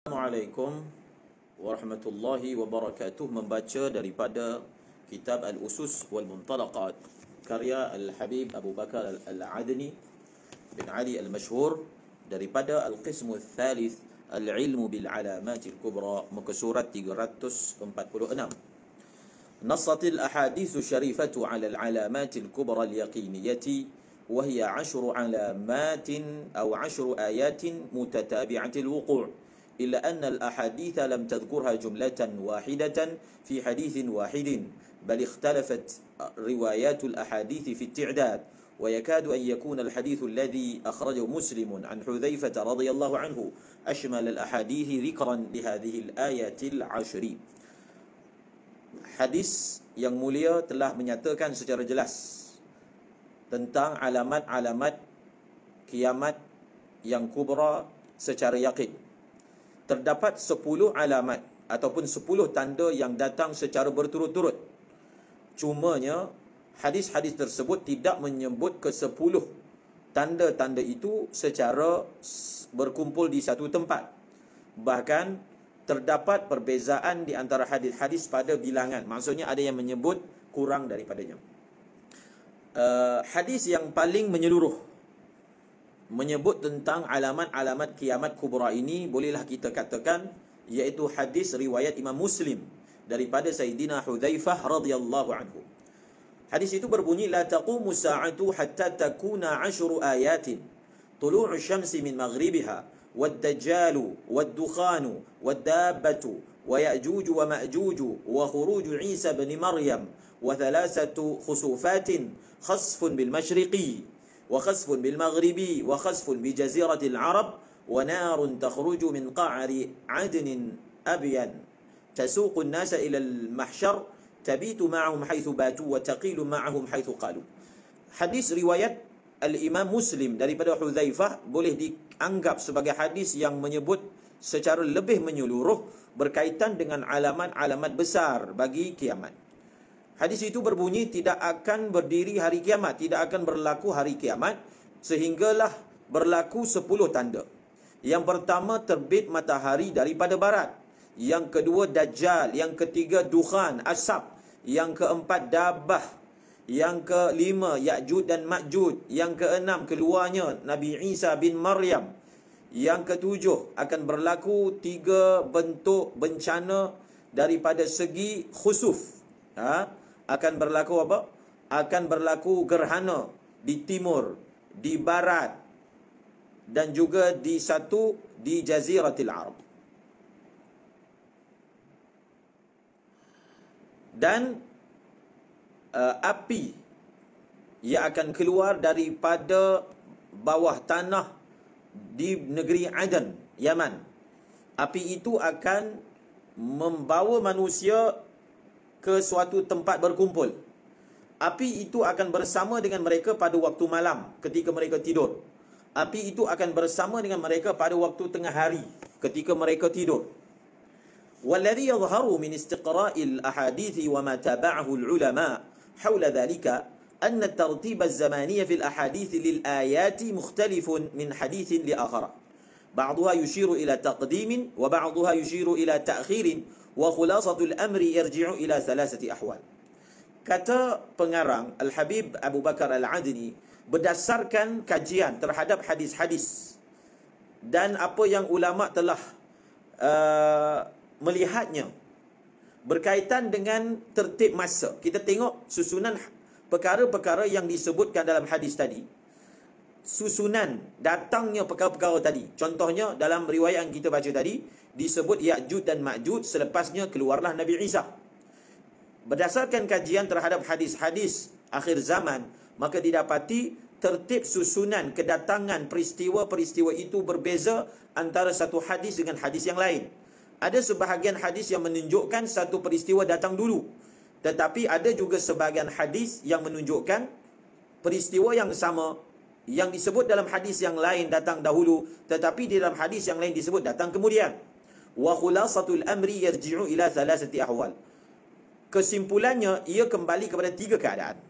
Assalamualaikum warahmatullahi wabarakatuh. Membaca daripada kitab Al-Usus wal Muntalaqat karya Al-Habib Abu Bakar Al-Adni bin Ali Al-Mashhur daripada Al-Qismu Al-Thalith Al-Ilmu Bil-Alamat Al-Kubra, muka surat 346. نصت الأحاديث الشريفة على العلامات الكبرى اليقينية وهي 10 علامات أو 10 آيات متتابعة الوقوع، إلا أن الأحاديث لم تذكرها جملة واحدة في حديث واحد، بل اختلفت روايات الأحاديث في التعداد، ويكاد أن يكون الحديث الذي أخرجه مسلم عن حذيفة رضي الله عنه أشمل الأحاديث ذكرا لهذه الآيات العشر. Hadis yang mulia telah menyatakan secara jelas tentang alamat-alamat kiamat yang kubra secara yakin. Terdapat 10 alamat ataupun 10 tanda yang datang secara berturut-turut. Cumanya hadis-hadis tersebut tidak menyebut ke-10 tanda-tanda itu secara berkumpul di satu tempat. Bahkan terdapat perbezaan di antara hadis-hadis pada bilangan. Maksudnya ada yang menyebut kurang daripadanya. Hadis yang paling menyeluruh menyebut tentang alamat-alamat kiamat kubra ini, bolehlah kita katakan, iaitu hadis riwayat Imam Muslim daripada Sayyidina Hudzaifah radhiyallahu anhu. Hadis itu berbunyi, la taqumu sa'atu hatta takuna 10 ayatin tulu'u syamsi min maghribiha والدجال والدخان والدابة ويأجوج ومأجوج وخروج عيسى بن مريم وثلاثة خسوفات، خسف بالمشرق وخسف بالمغرب وخسف بجزيرة العرب ونار تخرج من قعر عدن أبين تسوق الناس إلى المحشر تبيت معهم حيث باتوا وتقيل معهم حيث قالوا. Hadis riwayat Al-Imam Muslim daripada Hudzaifah boleh dianggap sebagai hadis yang menyebut secara lebih menyeluruh berkaitan dengan alamat-alamat besar bagi kiamat. Hadis itu berbunyi, tidak akan berdiri hari kiamat, tidak akan berlaku hari kiamat sehinggalah berlaku 10 tanda. Yang pertama, terbit matahari daripada barat. Yang kedua, Dajjal. Yang ketiga, Dukhan, asap. Yang keempat, Dabbah. Yang kelima, Ya'juj dan Ma'juj. Yang keenam, keluarnya Nabi Isa bin Maryam. Yang ketujuh, akan berlaku 3 bentuk bencana daripada segi khusuf. Akan berlaku apa? Akan berlaku gerhana di timur, di barat, dan juga di Jaziratil Arab. Dan api yang akan keluar daripada bawah tanah di negeri Aden, Yaman. Api itu akan membawa manusia ke suatu tempat berkumpul. Api itu akan bersama dengan mereka pada waktu malam ketika mereka tidur. Api itu akan bersama dengan mereka pada waktu tengah hari ketika mereka tidur. والذي يظهر من استقراء الأحاديث وما تابعه العلماء حول ذلك أن الترتيب الزماني في الأحاديث للآيات مختلف من حديث لآخر، بعضها يشير إلى تقديم وبعضها يشير إلى تأخير، وخلاصة الأمر يرجع إلى 3 أحوال. Kata pengarang Al-Habib Abu Bakar Al-Adni, berdasarkan kajian terhadap hadis-hadis dan apa yang ulama telah melihatnya berkaitan dengan tertib masa. Kita tengok susunan perkara-perkara yang disebutkan dalam hadis tadi. Susunan datangnya perkara-perkara tadi. Contohnya dalam riwayat yang kita baca tadi disebut Ya'juj dan Ma'juj, selepasnya keluarlah Nabi Isa. Berdasarkan kajian terhadap hadis-hadis akhir zaman, maka didapati tertib susunan kedatangan peristiwa-peristiwa itu berbeza antara satu hadis dengan hadis yang lain. Ada sebahagian hadis yang menunjukkan satu peristiwa datang dulu, tetapi ada juga sebahagian hadis yang menunjukkan peristiwa yang sama yang disebut dalam hadis yang lain datang dahulu, tetapi di dalam hadis yang lain disebut datang kemudian. Wa khulasatul amri yarji'u ila 3 ahwal. Kesimpulannya, ia kembali kepada 3 keadaan.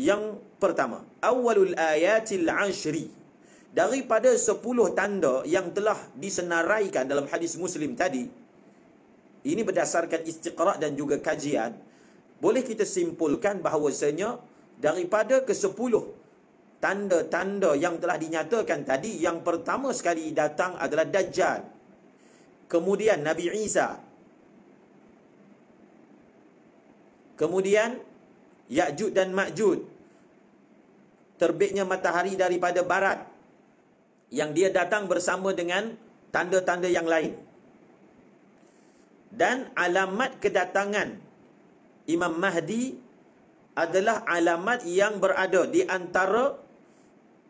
Yang pertama, awalul ayatil 10, daripada 10 tanda yang telah disenaraikan dalam hadis Muslim tadi, ini berdasarkan istiqra' dan juga kajian, boleh kita simpulkan bahawasanya daripada ke-10 tanda-tanda yang telah dinyatakan tadi, yang pertama sekali datang adalah Dajjal, kemudian Nabi Isa, kemudian Ya'juj dan Ma'juj, terbitnya matahari daripada barat, yang dia datang bersama dengan tanda-tanda yang lain. Dan alamat kedatangan Imam Mahdi adalah alamat yang berada di antara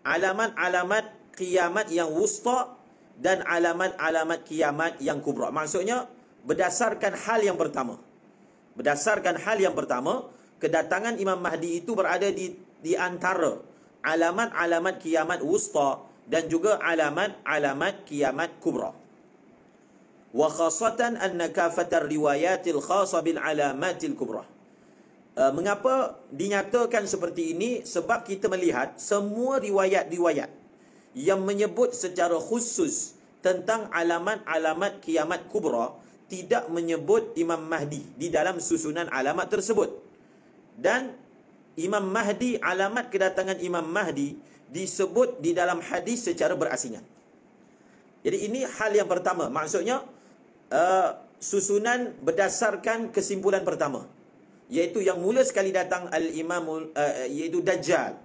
alamat-alamat kiamat yang wusta dan alamat-alamat kiamat yang kubra. Maksudnya berdasarkan hal yang pertama. Berdasarkan hal yang pertama, kedatangan Imam Mahdi itu berada di antara alamat-alamat kiamat wusta dan juga alamat-alamat kiamat kubra. Wa khasatan anna kafatar riwayatil khasa bil alamatil kubra. Mengapa dinyatakan seperti ini? Sebab kita melihat semua riwayat-riwayat yang menyebut secara khusus tentang alamat-alamat kiamat kubra tidak menyebut Imam Mahdi di dalam susunan alamat tersebut. Dan Imam Mahdi, alamat kedatangan Imam Mahdi disebut di dalam hadis secara berasingan. Jadi ini hal yang pertama. Maksudnya susunan berdasarkan kesimpulan pertama, iaitu yang mula sekali datang al-Imam, iaitu Dajjal.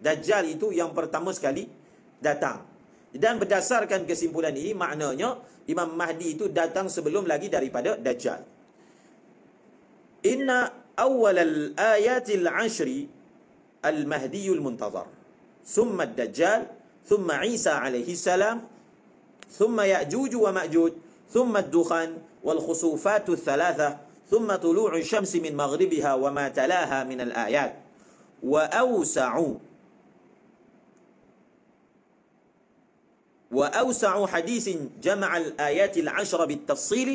Dajjal itu yang pertama sekali datang. Dan berdasarkan kesimpulan ini, maknanya Imam Mahdi itu datang sebelum lagi daripada Dajjal. Inna awal al-ayatil ashri al-Mahdiyul muntazar, thumma ad-Dajjal, thumma Isa alaihi salam, thumma Ya'juj wa Ma'juj, thumma ad-dukhan wal khusufatu thalatha, thumma tulu'u syamsi min maghribiha wa ma talaha min al-ayat. Wa أوسع حديث جمع الآيات العشر بالتفصيل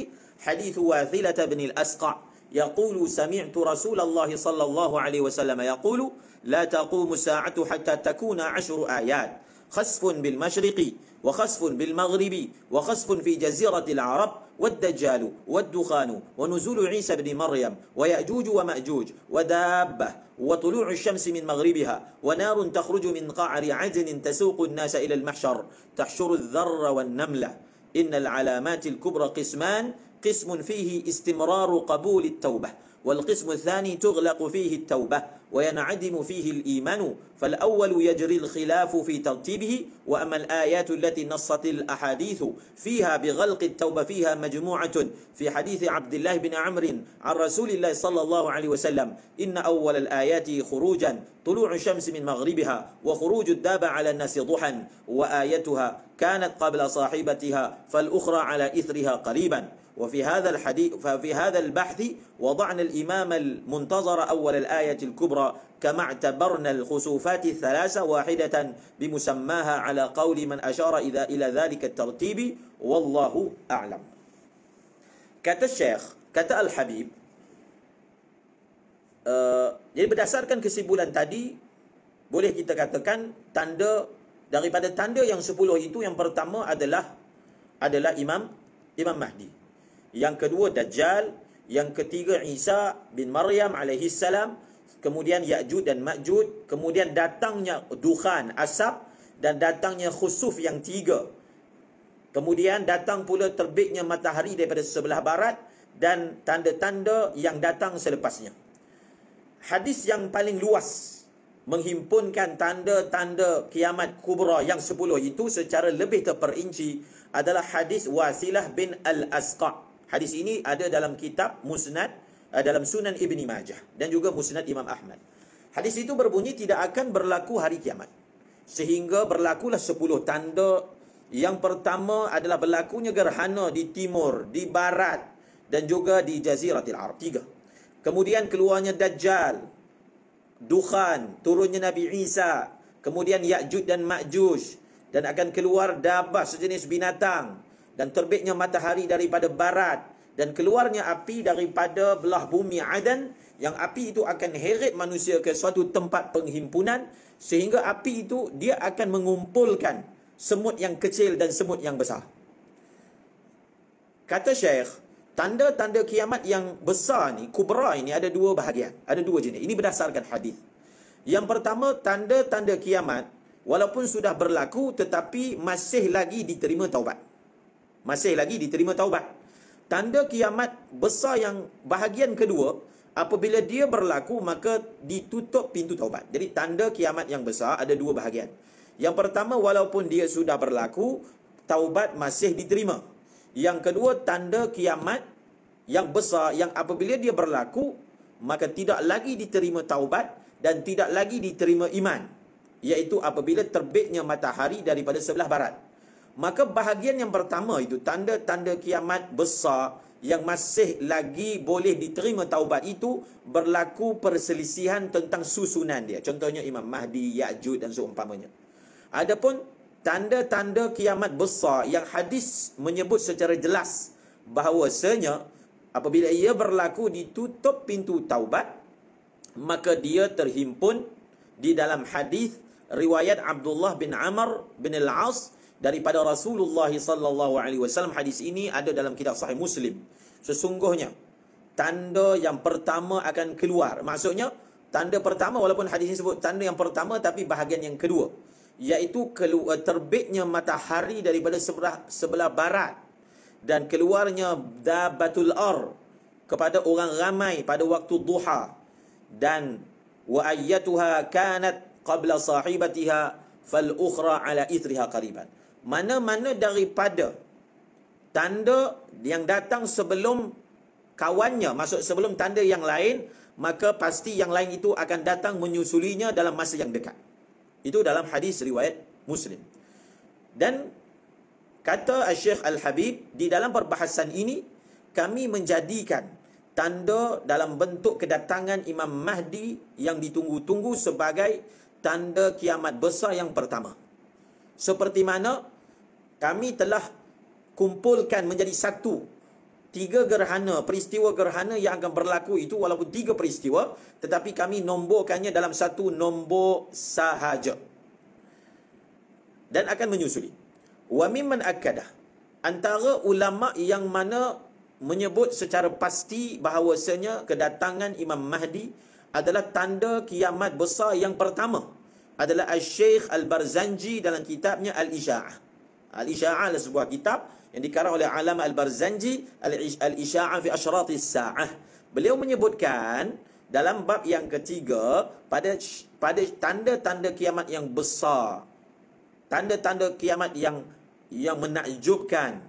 حديث واثلة بن الأسقع يقول سمعت رسول الله صلى الله عليه وسلم يقول لا تقوم الساعة حتى تكون 10 آيات خسف بالمشرق وخسف بالمغرب وخسف في جزيرة العرب والدجال والدخان ونزول عيسى بن مريم ويأجوج ومأجوج ودابة وطلوع الشمس من مغربها ونار تخرج من قعر عدن تسوق الناس إلى المحشر تحشر الذر والنملة. إن العلامات الكبرى قسمان، قسم فيه استمرار قبول التوبة، والقسم الثاني تغلق فيه التوبة وينعدم فيه الإيمان، فالأول يجري الخلاف في ترتيبه، وأما الآيات التي نصت الأحاديث فيها بغلق التوبة فيها مجموعة في حديث عبد الله بن عمرو عن رسول الله صلى الله عليه وسلم إن أول الآيات خروجا طلوع الشمس من مغربها وخروج الدابة على الناس ضحى وآيتها كانت قبل صاحبتها فالأخرى على إثرها قريبا. وفي هذا الحديث ففي هذا البحث وضعنا الإمام المنتظر أول الآية الكبرى كما اعتبرنا الخسوفات الثلاثة واحدة بمسماها على قول من أشار إلى ذلك الترتيب والله أعلم. Kata Syekh, kata Al-Habib, jadi berdasarkan kesimpulan tadi, boleh kita katakan tanda daripada tanda yang 10 itu, yang pertama adalah Imam Mahdi. Yang kedua Dajjal, yang ketiga Isa bin Maryam alaihi salam, kemudian Ya'juj dan Ma'juj, kemudian datangnya dukhan, asap, dan datangnya khusuf yang 3. Kemudian datang pula terbitnya matahari daripada sebelah barat dan tanda-tanda yang datang selepasnya. Hadis yang paling luas menghimpunkan tanda-tanda kiamat kubra yang 10 itu secara lebih terperinci adalah hadis Wasilah bin Al-Asqa'. Hadis ini ada dalam kitab Musnad, dalam Sunan Ibni Majah dan juga Musnad Imam Ahmad. Hadis itu berbunyi tidak akan berlaku hari kiamat, sehingga berlakulah 10 tanda. Yang pertama adalah berlakunya gerhana di timur, di barat dan juga di Jaziratil Arab. 3. Kemudian keluarnya Dajjal, dukhan, turunnya Nabi Isa, kemudian Ya'juj dan Ma'juj, dan akan keluar dabah sejenis binatang, dan terbitnya matahari daripada barat, dan keluarnya api daripada belah bumi Adan, yang api itu akan heret manusia ke suatu tempat penghimpunan, sehingga api itu dia akan mengumpulkan semut yang kecil dan semut yang besar. Kata Syekh, tanda-tanda kiamat yang besar ni, kubra ini ada dua bahagian, ada dua jenis. Ini berdasarkan hadis. Yang pertama, tanda-tanda kiamat walaupun sudah berlaku tetapi masih lagi diterima taubat. Masih lagi diterima taubat. Tanda kiamat besar yang bahagian kedua, apabila dia berlaku maka ditutup pintu taubat. Jadi tanda kiamat yang besar ada dua bahagian. Yang pertama, walaupun dia sudah berlaku, taubat masih diterima. Yang kedua, tanda kiamat yang besar yang apabila dia berlaku maka tidak lagi diterima taubat dan tidak lagi diterima iman, iaitu apabila terbitnya matahari daripada sebelah barat. Maka bahagian yang pertama itu, tanda-tanda kiamat besar yang masih lagi boleh diterima taubat itu, berlaku perselisihan tentang susunan dia. Contohnya Imam Mahdi, Ya'juj dan seumpamanya. Adapun tanda-tanda kiamat besar yang hadis menyebut secara jelas bahawasanya apabila ia berlaku ditutup pintu taubat, maka dia terhimpun di dalam hadis riwayat Abdullah bin Amr bin Al-As daripada Rasulullah sallallahu alaihi wasallam. Hadis ini ada dalam kitab Sahih Muslim. Sesungguhnya tanda yang pertama akan keluar. Maksudnya tanda pertama, walaupun hadis ini sebut tanda yang pertama, tapi bahagian yang kedua, iaitu terbitnya matahari daripada sebelah barat dan keluarnya dabatul ar kepada orang ramai pada waktu duha, dan wa ayyatuha kanat qabla sahibatiha fal ukhra ala ithriha qariban. Mana-mana daripada tanda yang datang sebelum kawannya, maksud sebelum tanda yang lain, maka pasti yang lain itu akan datang menyusulinya dalam masa yang dekat. Itu dalam hadis riwayat Muslim. Dan kata Syekh Al-Habib, di dalam perbahasan ini kami menjadikan tanda dalam bentuk kedatangan Imam Mahdi yang ditunggu-tunggu sebagai tanda kiamat besar yang pertama. Seperti mana kami telah kumpulkan menjadi satu 3 gerhana, peristiwa gerhana yang akan berlaku itu, walaupun 3 peristiwa, tetapi kami nomborkannya dalam satu nombor sahaja dan akan menyusuli. Wa mimman akadah, antara ulama yang mana menyebut secara pasti bahawasanya kedatangan Imam Mahdi adalah tanda kiamat besar yang pertama adalah Al-Syekh Al-Barzanji dalam kitabnya Al-Isya'ah. Al-Isya'ah adalah sebuah kitab yang dikarang oleh Alama Al-Barzanji, Al-Isya'ah fi Ashratis Sa'ah. Beliau menyebutkan dalam bab yang ketiga pada tanda-tanda kiamat yang besar, tanda-tanda kiamat yang menakjubkan,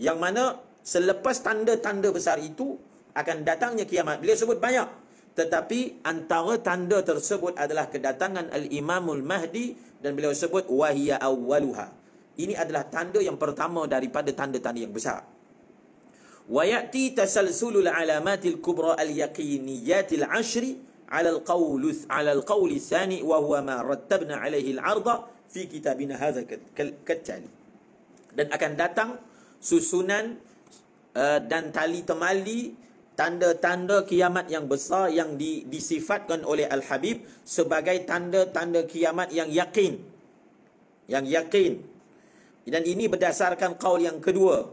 yang mana selepas tanda-tanda besar itu akan datangnya kiamat. Beliau sebut banyak, tetapi antara tanda tersebut adalah kedatangan Al-Imamul Mahdi, dan beliau sebut wahiya awwaluha. Ini adalah tanda yang pertama daripada tanda-tanda yang besar. Wa ya'ti tasalsulul alamatil kubra al-yaqiniyatil 'ashri 'ala al-qawl tsani wa huwa ma rattabna 'alaihi al-'arda fi kitabina hadza kattali. Dan akan datang susunan dan tali temali tanda-tanda kiamat yang besar yang disifatkan oleh Al-Habib sebagai tanda-tanda kiamat yang yakin. Yang yakin. Dan ini berdasarkan qaul yang kedua.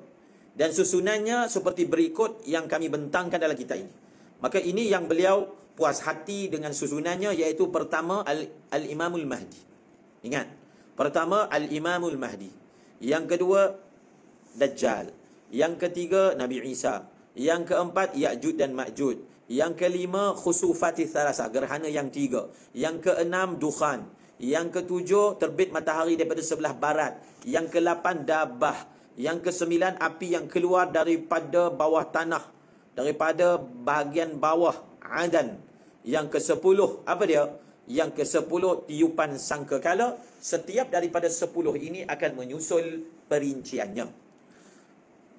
Dan susunannya seperti berikut yang kami bentangkan dalam kitab ini. Maka ini yang beliau puas hati dengan susunannya, iaitu pertama Al-Imamul Mahdi. Ingat, pertama Al-Imamul Mahdi. Yang kedua Dajjal. Yang ketiga Nabi Isa. Yang keempat Ya'juj dan Ma'juj. Yang kelima Khusufatis Thalatha, gerhana yang 3. Yang keenam Dukhan. Yang ketujuh terbit matahari daripada sebelah barat. Yang ke-8 Dabah. Yang ke-9 api yang keluar daripada bawah tanah, daripada bahagian bawah Adan. Yang ke-10 apa dia? Yang ke-10 tiupan sangkakala. Setiap daripada 10 ini akan menyusul perinciannya.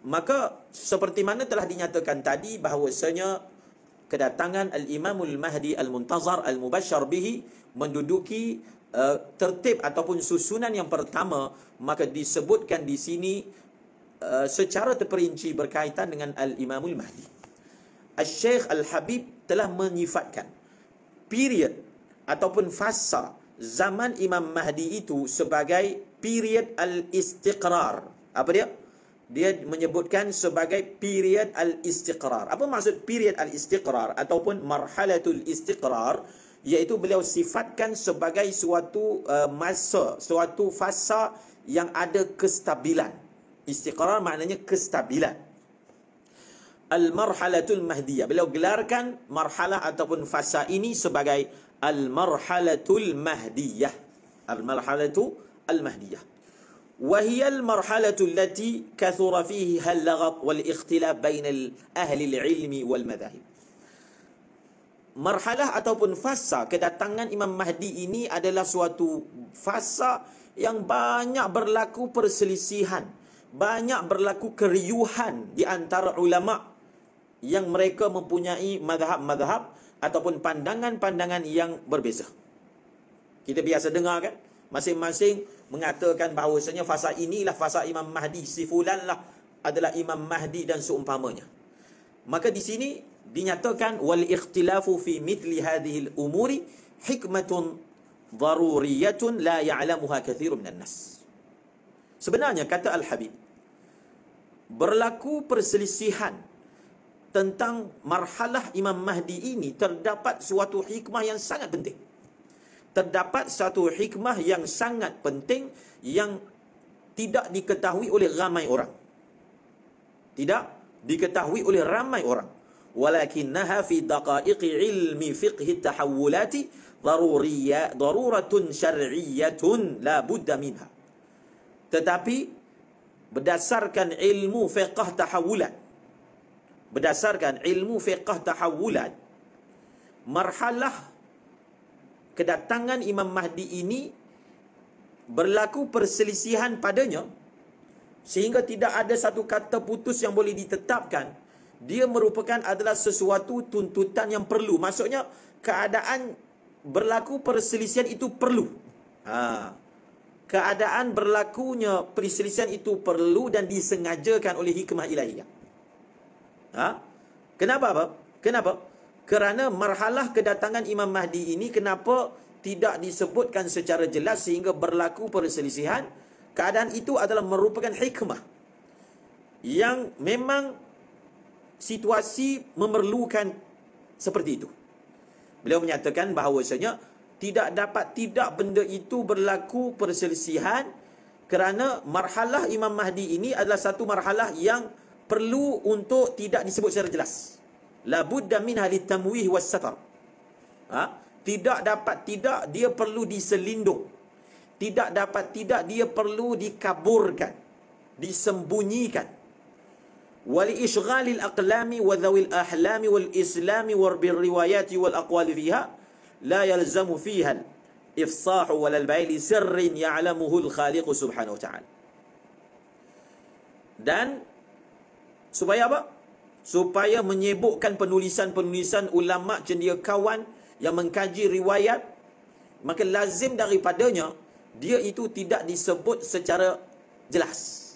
Maka seperti mana telah dinyatakan tadi bahawasanya kedatangan Al-Imamul Mahdi Al-Muntazar Al-Mubashshar bihi menduduki tertib ataupun susunan yang pertama, maka disebutkan di sini secara terperinci berkaitan dengan Al-Imamul Mahdi. Al-Syekh Al-Habib telah menyifatkan period ataupun fasa zaman Imam Mahdi itu sebagai period al-istiqrar. Apa dia? Dia menyebutkan sebagai period al-istiqrar. Apa maksud period al-istiqrar ataupun marhalatul istiqrar? Iaitu beliau sifatkan sebagai suatu masa, suatu fasa yang ada kestabilan. Istiqrar maknanya kestabilan. Al-marhalatul mahdiyah. Beliau gelarkan marhalah ataupun fasa ini sebagai al-marhalatul mahdiyah. Al-marhalatu al-mahdiyah. وهي المرحلة التي كثر فيها اللغط والاختلاف بين أهل العلم والمذاهب. Marhalah ataupun fasa kedatangan Imam Mahdi ini adalah suatu fasa yang banyak berlaku perselisihan, banyak berlaku keriuhan di antara ulama yang mereka mempunyai madhab-madhab ataupun pandangan-pandangan yang berbeza. Kita biasa dengar kan, masing-masing mengatakan bahawasanya fasa inilah fasa Imam Mahdi, si fulan lah adalah Imam Mahdi dan seumpamanya. Maka di sini dinyatakan wal ikhtilafu fi mithli hadhihi al-umuri hikmatun daruriyatun la ya'lamuha katsirun minan nas. Sebenarnya kata Al-Habib, berlaku perselisihan tentang marhalah Imam Mahdi ini terdapat suatu hikmah yang sangat penting. Terdapat satu hikmah yang sangat penting yang tidak diketahui oleh ramai orang. Tidak diketahui oleh ramai orang. Walakinnaha fi daqaiqi ilmi fiqhi tahawulati daruratun syar'iyyatun la budda minha. Tetapi berdasarkan ilmu fiqh tahawulat, berdasarkan ilmu fiqh tahawulat, marhalah kedatangan Imam Mahdi ini berlaku perselisihan padanya sehingga tidak ada satu kata putus yang boleh ditetapkan. Dia merupakan adalah sesuatu tuntutan yang perlu. Maksudnya keadaan berlaku perselisihan itu perlu. Keadaan berlakunya perselisihan itu perlu dan disengajakan oleh hikmah ilahiyah. Kenapa apa? Kenapa? Kerana marhalah kedatangan Imam Mahdi ini kenapa tidak disebutkan secara jelas sehingga berlaku perselisihan? Keadaan itu adalah merupakan hikmah yang memang situasi memerlukan seperti itu. Beliau menyatakan bahawasanya tidak benda itu berlaku perselisihan kerana marhalah Imam Mahdi ini adalah satu marhalah yang perlu untuk tidak disebut secara jelas. La budda minha litamwih was satar. Tidak dia perlu diselindung. Tidak dia perlu dikaburkan, disembunyikan. Wali ishghalil aqlami wa dhawil ahlami wal islami wa bil riwayati wal aqwali fiha la yalzamu fiha ifsahu wal bayli sirrin ya'lamuhu al khaliq subhanahu wa ta'ala. Dan supaya apa? Supaya menyebutkan penulisan-penulisan ulama cendekiawan yang mengkaji riwayat, maka lazim daripadanya dia itu tidak disebut secara jelas.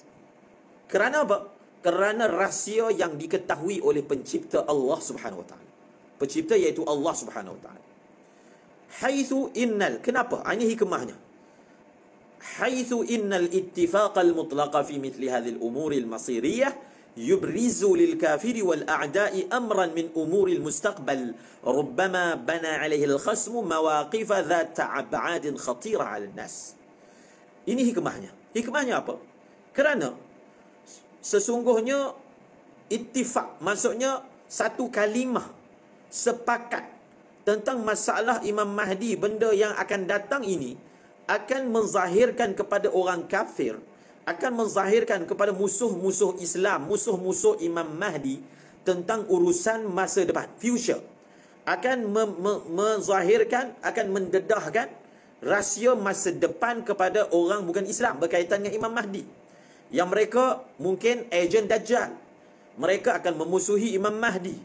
Kerana apa? Kerana rahsia yang diketahui oleh pencipta Allah Subhanahu wa taala. Pencipta iaitu Allah Subhanahu wa taala. Haitsu innal, kenapa? Ini hikmahnya. Haitsu innal ittifaq al-mutlaq fi mithli hadhihi al-umur al-masiriyah يبرز للكافر والأعداء أمرا من أمور المستقبل ربما بنى عليه الخصم مواقف ذات أبعاد خطيرة على الناس. Ini hikmahnya. Hikmahnya apa? Kerana sesungguhnya ittifaq, maksudnya satu kalimah sepakat tentang masalah Imam Mahdi, benda yang akan datang ini akan menzahirkan kepada orang kafir, akan menzahirkan kepada musuh-musuh Islam, musuh-musuh Imam Mahdi tentang urusan masa depan, future. Akan menzahirkan, akan mendedahkan rahsia masa depan kepada orang bukan Islam berkaitan dengan Imam Mahdi. Yang mereka mungkin ejen Dajjal. Mereka akan memusuhi Imam Mahdi.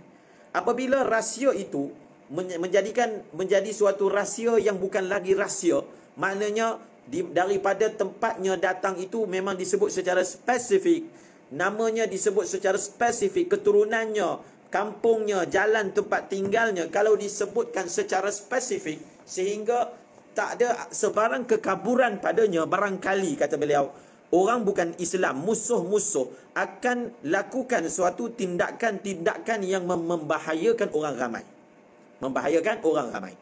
Apabila rahsia itu menjadi suatu rahsia yang bukan lagi rahsia, maknanya daripada tempatnya datang itu memang disebut secara spesifik, namanya disebut secara spesifik, keturunannya, kampungnya, jalan tempat tinggalnya, kalau disebutkan secara spesifik sehingga tak ada sebarang kekaburan padanya, barangkali kata beliau, orang bukan Islam, musuh-musuh akan lakukan suatu tindakan-tindakan yang membahayakan orang ramai. Membahayakan orang ramai.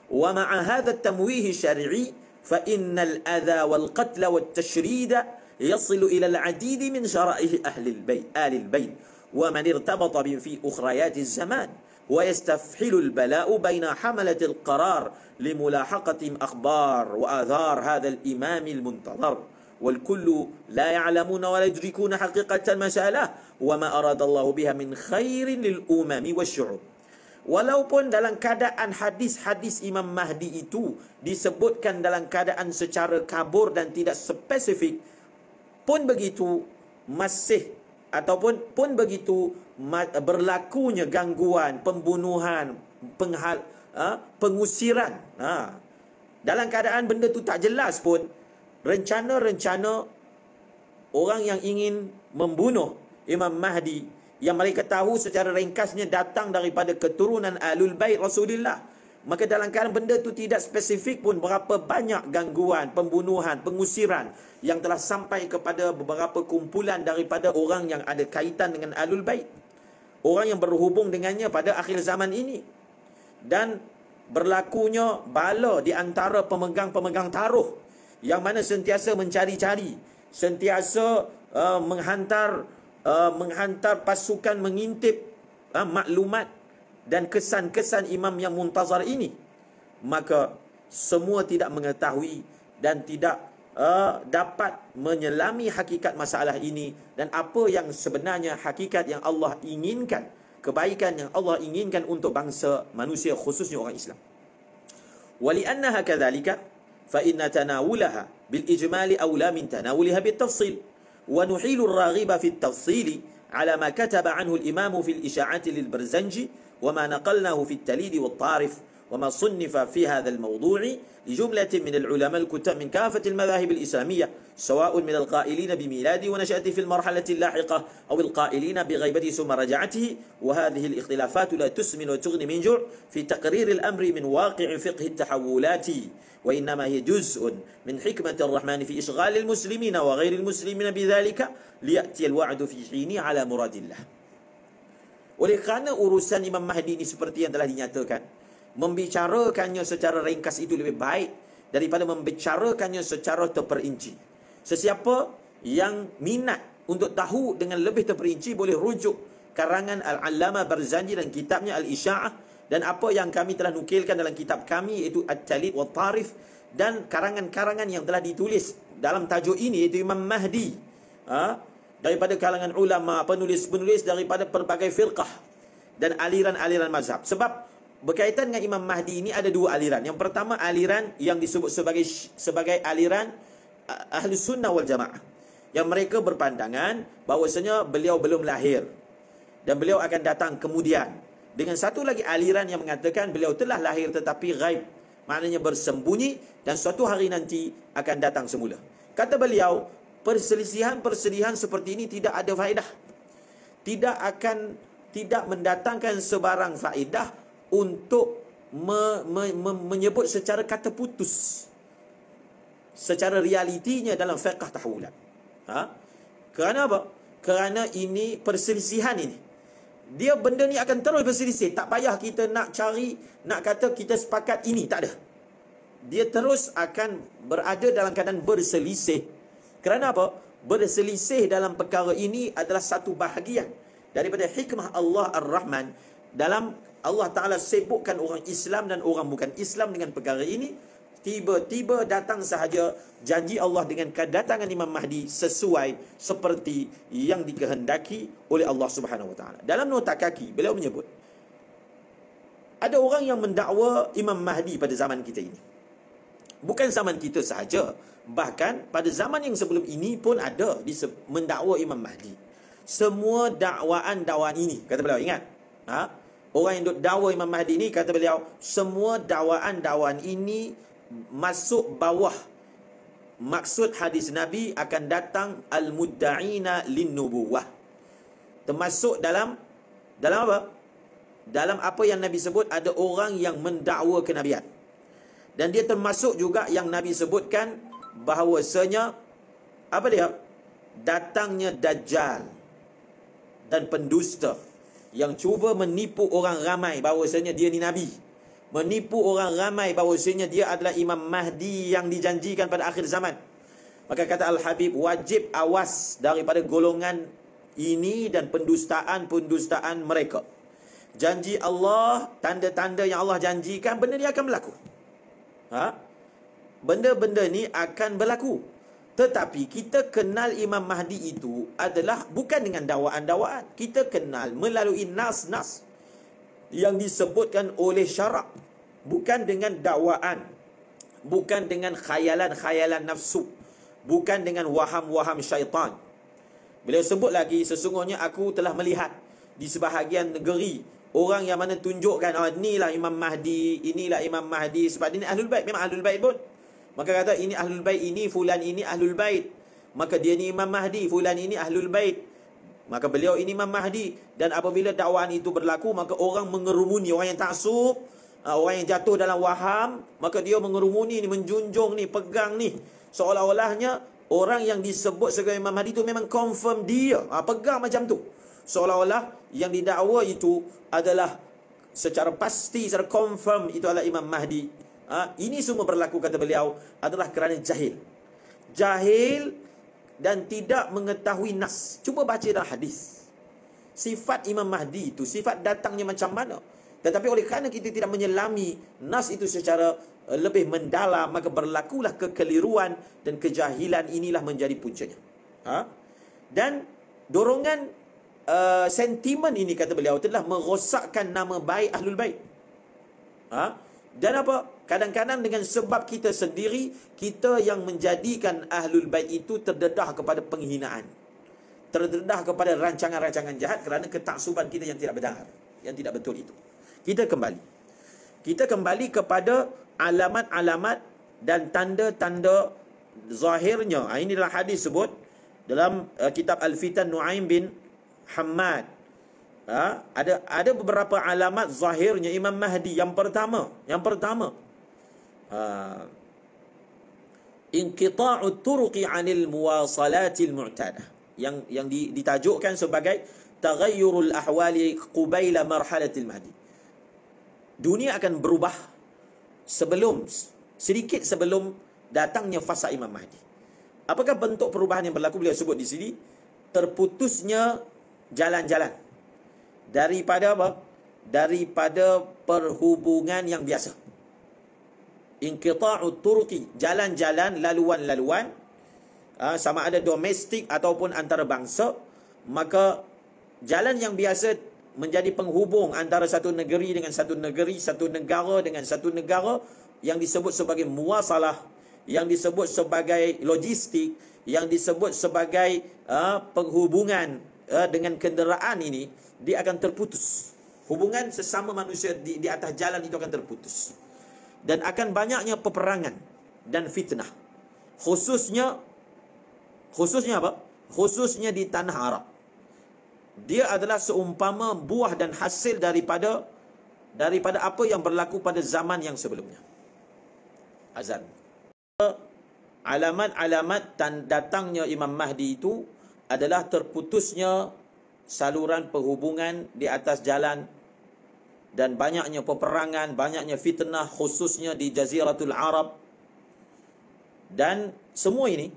Wa ma'a hadha at-tamwih syar'i fa innal adha wal qatl wat tashrid yasilu ila al-'adid min syara'ih ahli al-bayt wa man irtabata bi fi ukhrayat az-zaman wa yastafhilu al-bala'u baina hamalat al-qarar limulahaqati akhbar wa athar hadha al-imam al-muntazar والكل لا يعلمون ولا يدركون حقيقة المسألة وما أراد الله بها من خير للأمم والشعوب. Walaupun dalam keadaan hadis-hadis Imam Mahdi itu disebutkan dalam keadaan secara kabur dan tidak spesifik, pun begitu masih ataupun pun begitu berlakunya gangguan, pembunuhan, pengusiran. Dalam keadaan benda tu tak jelas pun, rencana-rencana orang yang ingin membunuh Imam Mahdi yang mereka tahu secara ringkasnya datang daripada keturunan Ahlul Bait Rasulullah, maka dalam keadaan benda itu tidak spesifik pun berapa banyak gangguan, pembunuhan, pengusiran yang telah sampai kepada beberapa kumpulan daripada orang yang ada kaitan dengan Ahlul Bait, orang yang berhubung dengannya pada akhir zaman ini. Dan berlakunya bala di antara pemegang-pemegang taruh yang mana sentiasa mencari-cari, sentiasa menghantar pasukan mengintip maklumat dan kesan-kesan imam yang muntazar ini, maka semua tidak mengetahui dan tidak dapat menyelami hakikat masalah ini dan apa yang sebenarnya hakikat yang Allah inginkan, kebaikan yang Allah inginkan untuk bangsa manusia, khususnya orang Islam. Wali'annaha kadzalika فإن تناولها بالإجمال أولى من تناولها بالتفصيل ونحيل الراغب في التفصيل على ما كتب عنه الإمام في الإشاعات للبرزنجي وما نقلناه في التليد والطارف وما صنف في هذا الموضوع لجملة من العلماء الكتاب من كافة المذاهب الإسلامية سواء من القائلين بميلاده ونشأته في المرحلة اللاحقة أو القائلين بغيبته ثم رجعته. وهذه الاختلافات لا تسمن وتغني من جوع في تقرير الأمر من واقع فقه التحولات، وإنما هي جزء من حكمة الرحمن في إشغال المسلمين وغير المسلمين بذلك ليأتي الوعد في حينه على مراد الله. Oleh kerana urusan Imam Mahdi ini seperti yang telah dinyatakan, membicarakannya secara ringkas itu lebih baik daripada membicarakannya secara terperinci. Sesiapa yang minat untuk tahu dengan lebih terperinci boleh rujuk karangan Al-Allamah Barzanji dan kitabnya Al-Isya'ah, dan apa yang kami telah nukilkan dalam kitab kami iaitu At-Talid wa Tarif, dan karangan-karangan yang telah ditulis dalam tajuk ini iaitu Imam Mahdi daripada kalangan ulama, penulis-penulis daripada pelbagai firqah dan aliran-aliran mazhab. Sebab berkaitan dengan Imam Mahdi ini ada dua aliran. Yang pertama aliran yang disebut sebagai aliran Ahlus Sunnah wal Jamaah, yang mereka berpandangan bahawasanya beliau belum lahir dan beliau akan datang kemudian. Dengan satu lagi aliran yang mengatakan beliau telah lahir tetapi ghaib, maknanya bersembunyi dan suatu hari nanti akan datang semula. Kata beliau, perselisihan-perselisihan seperti ini tidak ada faedah, tidak mendatangkan sebarang faedah untuk menyebut secara kata putus secara realitinya dalam fiqh tahawulat. Kerana apa? Kerana ini perselisihan ini, dia benda ni akan terus berselisih. Tak payah kita nak cari, nak kata kita sepakat ini, tak ada. Dia terus akan berada dalam keadaan berselisih. Kerana apa? Berselisih dalam perkara ini adalah satu bahagian daripada hikmah Allah Ar-Rahman dalam Allah Ta'ala sibukkan orang Islam dan orang bukan Islam dengan perkara ini. Tiba-tiba datang sahaja janji Allah dengan kedatangan Imam Mahdi sesuai seperti yang dikehendaki oleh Allah Subhanahu Wa Ta'ala. Dalam nota kaki beliau menyebut ada orang yang mendakwa Imam Mahdi pada zaman kita ini. Bukan zaman kita sahaja, bahkan pada zaman yang sebelum ini pun ada mendakwa Imam Mahdi. Semua dakwaan ini, kata beliau, ingat, orang yang dakwa Imam Mahdi ini, kata beliau, semua dakwaan ini masuk bawah maksud hadis Nabi akan datang al-mudda'ina lin-nubuwah. Termasuk dalam apa? Dalam apa yang Nabi sebut ada orang yang mendakwa kenabian. Dan dia termasuk juga yang Nabi sebutkan bahawasanya apa dia? Datangnya Dajjal dan pendusta yang cuba menipu orang ramai bahawasanya dia ni Nabi. Menipu orang ramai bahawasanya dia adalah Imam Mahdi yang dijanjikan pada akhir zaman. Maka kata Al-Habib, wajib awas daripada golongan ini dan pendustaan mereka. Janji Allah, tanda-tanda yang Allah janjikan, benda ni akan berlaku. Benda-benda ni akan berlaku. Tetapi kita kenal Imam Mahdi itu adalah bukan dengan dakwaan-dakwaan. Kita kenal melalui nas-nas yang disebutkan oleh syarak. Bukan dengan dakwaan. Bukan dengan khayalan-khayalan nafsu. Bukan dengan waham-waham syaitan. Beliau sebut lagi, sesungguhnya aku telah melihat di sebahagian negeri orang yang mana tunjukkan, inilah Imam Mahdi, inilah Imam Mahdi, sebab dia ni Ahlul Bait, memang Ahlul Bait pun. Maka kata ini Ahlul Bait, ini fulan ini Ahlul Bait, maka dia ni Imam Mahdi, fulan ini Ahlul Bait, maka beliau ini Imam Mahdi. Dan apabila dakwaan itu berlaku, maka orang mengerumuni, orang yang taksub, orang yang jatuh dalam waham, maka dia mengerumuni ni, menjunjung ni, pegang ni, seolah-olahnya orang yang disebut sebagai Imam Mahdi itu memang confirm dia, pegang macam tu, seolah-olah yang didakwa itu adalah secara pasti, secara confirm itu adalah Imam Mahdi. Ini semua berlaku, kata beliau, adalah kerana jahil dan tidak mengetahui nas. Cuba baca dalam hadis sifat Imam Mahdi itu, sifat datangnya macam mana. Tetapi oleh kerana kita tidak menyelami nas itu secara lebih mendalam, maka berlakulah kekeliruan dan kejahilan. Inilah menjadi puncanya. Dan dorongan sentimen ini, kata beliau, telah merosakkan nama baik Ahlul Bait. Dan apa? Kadang-kadang dengan sebab kita sendiri, kita yang menjadikan Ahlul Bait itu terdedah kepada penghinaan, terdedah kepada rancangan-rancangan jahat kerana ketaksuban kita yang tidak benar, yang tidak betul itu. Kita kembali kepada alamat-alamat dan tanda-tanda zahirnya. Ini dalam hadis sebut dalam kitab Al-Fitan Nu'aim bin Hammad. Ada beberapa alamat zahirnya Imam Mahdi. Yang pertama, inqita'ut turuqi 'anil muwasalatil mu'tadah, yang ditajukkan sebagai taghayyurul ahwali qubaila marhalatil Mahdi. Dunia akan berubah sedikit sebelum datangnya fasa Imam Mahdi. Apakah bentuk perubahan yang berlaku? Beliau sebut di sini, terputusnya jalan-jalan daripada apa? Daripada perhubungan yang biasa. Inqita'ut turuqi, jalan-jalan, laluan-laluan, sama ada domestik ataupun antarabangsa, maka jalan yang biasa menjadi penghubung antara satu negeri dengan satu negeri, satu negara dengan satu negara, yang disebut sebagai muwasalah, yang disebut sebagai logistik, yang disebut sebagai penghubungan dengan kenderaan ini, dia akan terputus. Hubungan sesama manusia di atas jalan itu akan terputus. Dan akan banyaknya peperangan dan fitnah. Khususnya apa? Khususnya di tanah Arab. Dia adalah seumpama buah dan hasil daripada apa yang berlaku pada zaman yang sebelumnya. Azan. Alamat-alamat datangnya Imam Mahdi itu adalah terputusnya saluran perhubungan di atas jalan dan banyaknya peperangan, banyaknya fitnah, khususnya di Jaziratul Arab. Dan semua ini,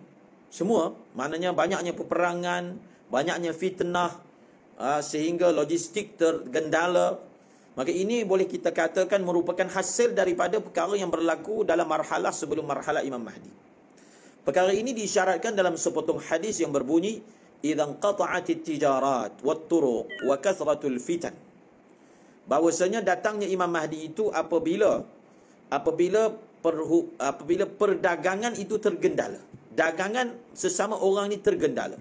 maknanya banyaknya peperangan, banyaknya fitnah, sehingga logistik tergendala. Maka ini boleh kita katakan merupakan hasil daripada perkara yang berlaku dalam marhalah sebelum marhalah Imam Mahdi. Perkara ini diisyaratkan dalam sepotong hadis yang berbunyi, idzan qata'atit tijarat wat turuq wa kathratul fitan. Bahwasanya datangnya Imam Mahdi itu apabila perdagangan itu tergendala. Dagangan sesama orang ini tergendala.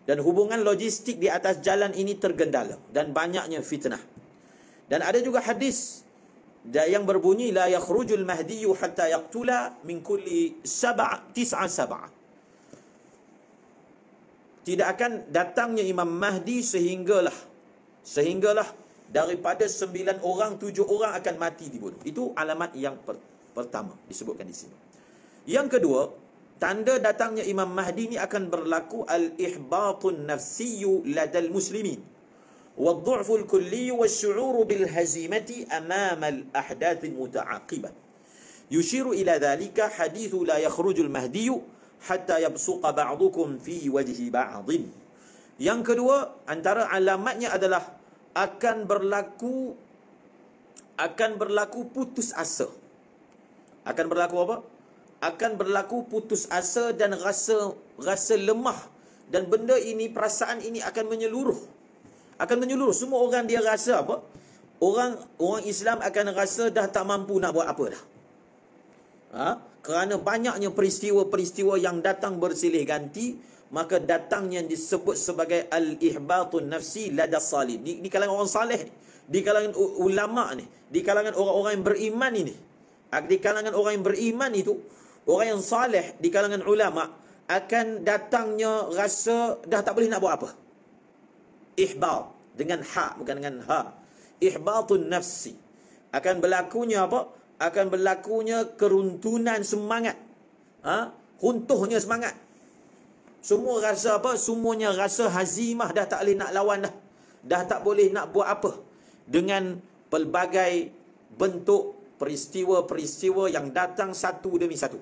Dan hubungan logistik di atas jalan ini tergendala. Dan banyaknya fitnah. Dan ada juga hadis yang berbunyi, la yakhrujul mahdiyyu hatta yaqtula min kulli tis'a sab'a. Tidak akan datangnya Imam Mahdi sehinggalah daripada 9 orang, 7 orang akan mati dibunuh. Itu alamat yang pertama disebutkan di sini. Yang kedua, tanda datangnya Imam Mahdi ni akan berlaku al-ihbatun nafsiyyu ladal muslimin wad-du'ful kulliyyu wasyu'uru bil hazimati amama al-ahdath al-muta'aqibah. Yushiru ila dhalika hadithu la yakhrujul mahdiyyu hatta yabsuqa ba'dukum fi wajhi ba'din. Yang kedua, antara alamatnya adalah akan berlaku putus asa. Akan berlaku apa? Akan berlaku putus asa dan rasa lemah, dan benda ini, perasaan ini akan menyeluruh. Semua orang dia rasa apa? Orang Islam akan rasa dah tak mampu nak buat apa dah. Kerana banyaknya peristiwa-peristiwa yang datang bersilih ganti, maka datangnya yang disebut sebagai al-ihbatun nafsi lada salih. Di kalangan orang saleh, di kalangan ulama ni, di kalangan orang-orang yang beriman ini. Di kalangan orang yang beriman itu, orang yang saleh di kalangan ulama, akan datangnya rasa dah tak boleh nak buat apa. Ihbat dengan ha, bukan dengan ha. Ihbatun nafsi. Akan berlakunya apa? Akan berlakunya keruntunan semangat. Runtuhnya semangat. Semua rasa apa? Semuanya rasa hazimah, dah tak boleh nak lawan dah. Dah tak boleh nak buat apa. Dengan pelbagai bentuk peristiwa-peristiwa yang datang satu demi satu.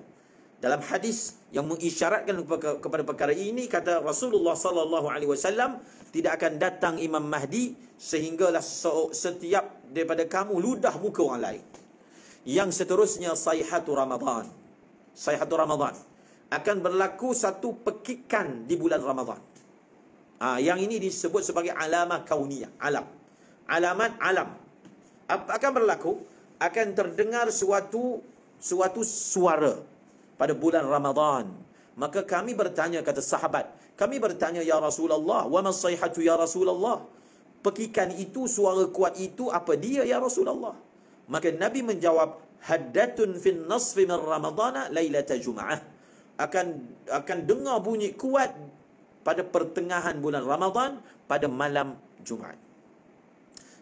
Dalam hadis yang mengisyaratkan kepada perkara ini, kata Rasulullah sallallahu alaihi wasallam, tidak akan datang Imam Mahdi sehinggalah setiap daripada kamu ludah muka orang lain. Yang seterusnya sayhatu Ramadan. Sayhatu Ramadan akan berlaku satu pekikan di bulan Ramadan. Yang ini disebut sebagai alamah kauniyah, alamat alam. Apa akan berlaku? Akan terdengar suatu suara pada bulan Ramadan. Maka kami bertanya, kata sahabat, kami bertanya, ya Rasulullah, wa mas sayhatu ya Rasulullah? Pekikan itu, suara kuat itu, apa dia ya Rasulullah? Maka Nabi menjawab, haddatun fin nasfi min Ramadana lailata Jum'ah. Akan dengar bunyi kuat pada pertengahan bulan Ramadan pada malam Jumaat.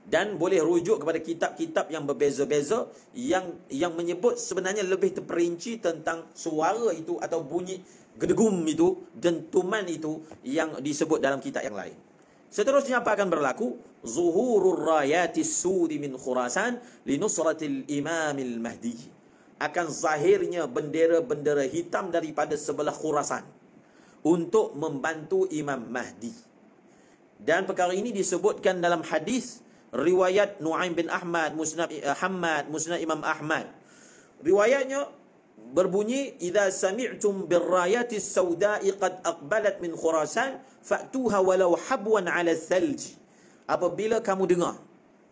Dan boleh rujuk kepada kitab-kitab yang berbeza-beza yang menyebut sebenarnya lebih terperinci tentang suara itu atau bunyi gedegum itu, dentuman itu yang disebut dalam kitab yang lain. Seterusnya apa akan berlaku? Zuhurur rayatis sudi min Khurasan li nusratil imamil mahdi. Akan zahirnya bendera-bendera hitam daripada sebelah Khurasan untuk membantu Imam Mahdi. Dan perkara ini disebutkan dalam hadis riwayat Nu'aim bin Ahmad, Musnad Imam Ahmad. Riwayatnya berbunyi, idza sami'tum birrayatis sauda'i qad aqbalat min Khurasan fa'tuha walau habwan 'ala thalj. Apabila kamu dengar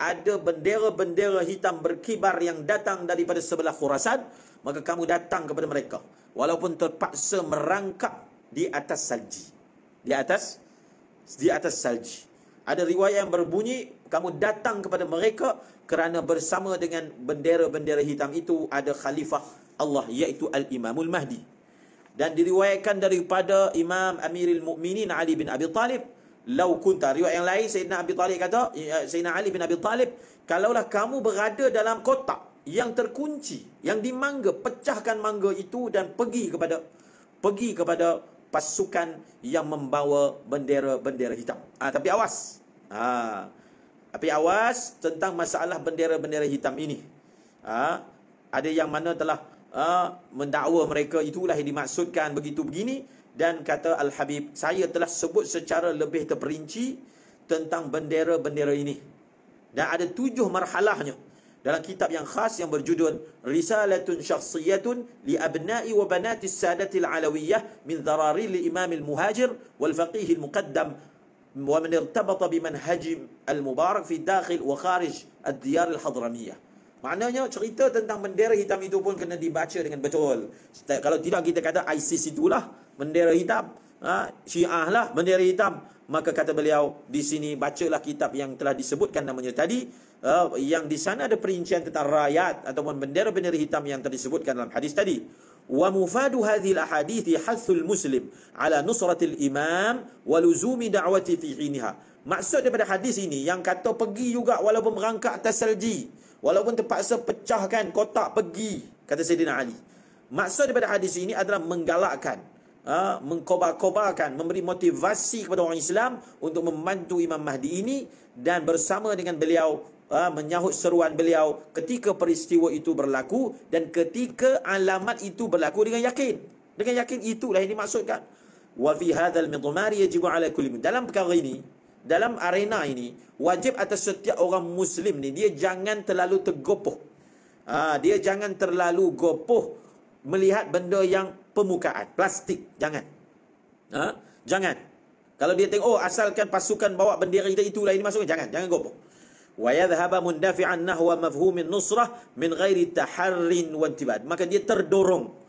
ada bendera-bendera hitam berkibar yang datang daripada sebelah Khurasan, maka kamu datang kepada mereka walaupun terpaksa merangkak di atas salji. Di atas salji. Ada riwayat yang berbunyi, kamu datang kepada mereka kerana bersama dengan bendera-bendera hitam itu ada khalifah Allah, iaitu Al-Imamul Mahdi. Dan diriwayatkan daripada Imam Amirul Mukminin Ali bin Abi Talib, lau kunta, riwayat yang lain Sayyidina Abi Talib kata, Sayyidina Ali bin Abi Talib, kalaulah kamu berada dalam kotak yang terkunci, yang dimangga, pecahkan mangga itu dan pergi kepada pasukan yang membawa bendera-bendera hitam. Tapi awas. Tapi awas tentang masalah bendera-bendera hitam ini. Ada yang mana telah mendakwa mereka itulah yang dimaksudkan begitu begini. Dan kata Al-Habib, saya telah sebut secara lebih terperinci tentang bendera-bendera ini. Dan ada 7 marhalahnya dalam kitab yang khas yang berjudul Risalatun Syakhsiyatun li abna'i wa banati sadatil alawiyah min dharari li imam al-muhajir wal faqih al-muqaddam wa man irtabata bimanhaj al-mubarak fi dakhil wa kharij ad-diyar al-hadramiyah. Maknanya cerita tentang bendera hitam itu pun kena dibaca dengan betul. Kalau tidak kita kata ISIS itulah bendera hitam, Syiah lah bendera hitam. Maka kata beliau di sini, bacalah kitab yang telah disebutkan namanya tadi, yang di sana ada perincian tentang rakyat ataupun bendera-bendera hitam yang telah disebutkan dalam hadis tadi. Wa mufadu hadhil ahadithi hathul muslim ala nusratil imam wa luzumi da'wati fi hiniha. Maksud daripada hadis ini yang kata pergi juga walaupun merangkak atas salji, walaupun terpaksa pecahkan kotak pergi, kata Sayyidina Ali. Maksud daripada hadis ini adalah menggalakkan, mengkobar-kobarkan, memberi motivasi kepada orang Islam untuk membantu Imam Mahdi ini, dan bersama dengan beliau menyahut seruan beliau ketika peristiwa itu berlaku dan ketika alamat itu berlaku dengan yakin. Dengan yakin itulah yang dimaksudkan. Wa fi hadzal midmar yajibu ala kulli. Dalam perkara ini, dalam arena ini, wajib atas setiap orang Muslim ni, dia jangan terlalu tergopoh. Dia jangan terlalu gopoh melihat benda yang permukaan, plastik. Jangan. Jangan. Kalau dia tengok, asalkan pasukan bawa bendera kita, itulah ini masukkan. Jangan gopoh. Wa yadhhaba mundafi'an nahwa mafhumin nusrah min ghairi taharrin wa intibad. Maka dia terdorong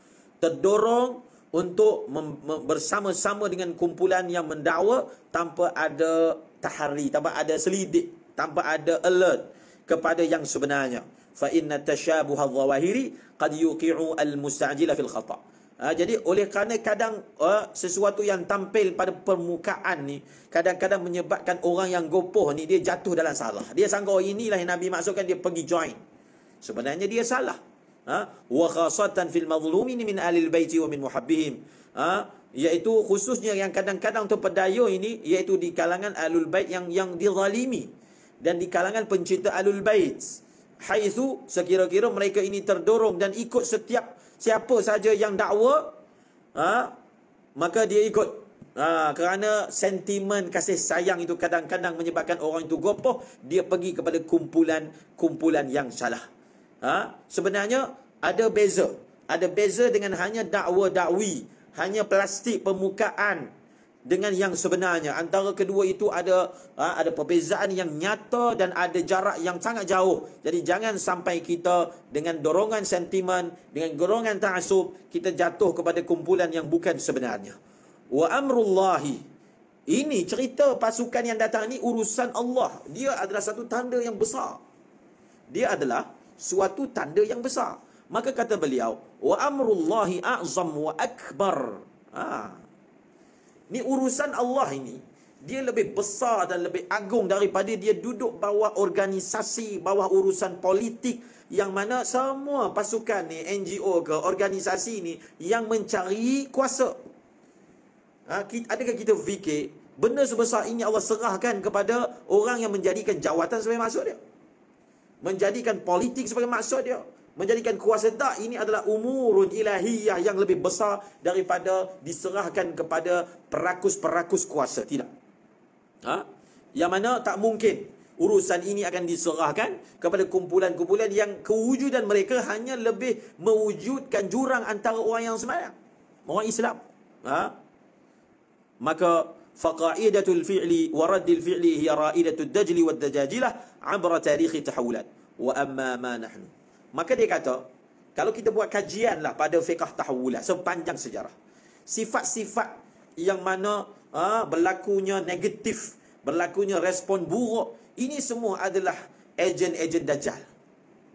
untuk bersama-sama dengan kumpulan yang mendakwa tanpa ada tahari, tanpa ada selidik, tanpa ada alert kepada yang sebenarnya. Fa inna tashabuha adh-dhawahiri qad yuqi'u al-musta'jila fil khata'. Jadi oleh kerana kadang sesuatu yang tampil pada permukaan ni kadang-kadang menyebabkan orang yang gopoh ni dia jatuh dalam salah. Dia sangka inilah yang Nabi maksudkan, dia pergi join. Sebenarnya dia salah. Wa khasatan fil mazlumin min ahli al-baiti wa min muhabbihim. Iaitu khususnya yang kadang-kadang terpedaya ini, iaitu di kalangan ahlul bait yang dizalimi, dan di kalangan pencinta ahlul bait. Haitsu sekira-kira mereka ini terdorong dan ikut setiap siapa saja yang dakwa, maka dia ikut. Kerana sentimen kasih sayang itu kadang-kadang menyebabkan orang itu gopoh, dia pergi kepada kumpulan yang salah. Sebenarnya ada beza. Ada beza dengan hanya dakwa-dakwi, hanya plastik permukaan dengan yang sebenarnya. Antara kedua itu ada perbezaan yang nyata dan ada jarak yang sangat jauh. Jadi jangan sampai kita dengan dorongan sentimen, dengan dorongan ta'assub, kita jatuh kepada kumpulan yang bukan sebenarnya. Wa amrullahi, ini cerita pasukan yang datang ni urusan Allah. Dia adalah satu tanda yang besar. Dia adalah suatu tanda yang besar. Maka kata beliau, wa amrullahi a'zam wa akbar. Ni urusan Allah ini, dia lebih besar dan lebih agung daripada dia duduk bawah organisasi, bawah urusan politik, yang mana semua pasukan ni, NGO ke organisasi ni yang mencari kuasa. Adakah kita fikir benda sebesar ini Allah serahkan kepada orang yang menjadikan jawatan sebagai maksud dia, menjadikan politik sebagai maksud dia, menjadikan kuasa? Tak, ini adalah umurun ilahiyah yang lebih besar daripada diserahkan kepada perakus-perakus kuasa. Tidak. Yang mana tak mungkin urusan ini akan diserahkan kepada kumpulan-kumpulan yang kewujudan mereka hanya lebih mewujudkan jurang antara orang yang sembahyang, orang Islam. Maka faqaidatul fi'li wa raddil fi'li hiya ra'idatud dajli wad dajajilah 'abra tarikh tahawulat wa amma ma nahnu. Maka dia kata, kalau kita buat kajian lah pada fiqh tahawulat sepanjang sejarah, sifat-sifat yang mana berlakunya negatif, berlakunya respon buruk, ini semua adalah ejen-ejen Dajjal.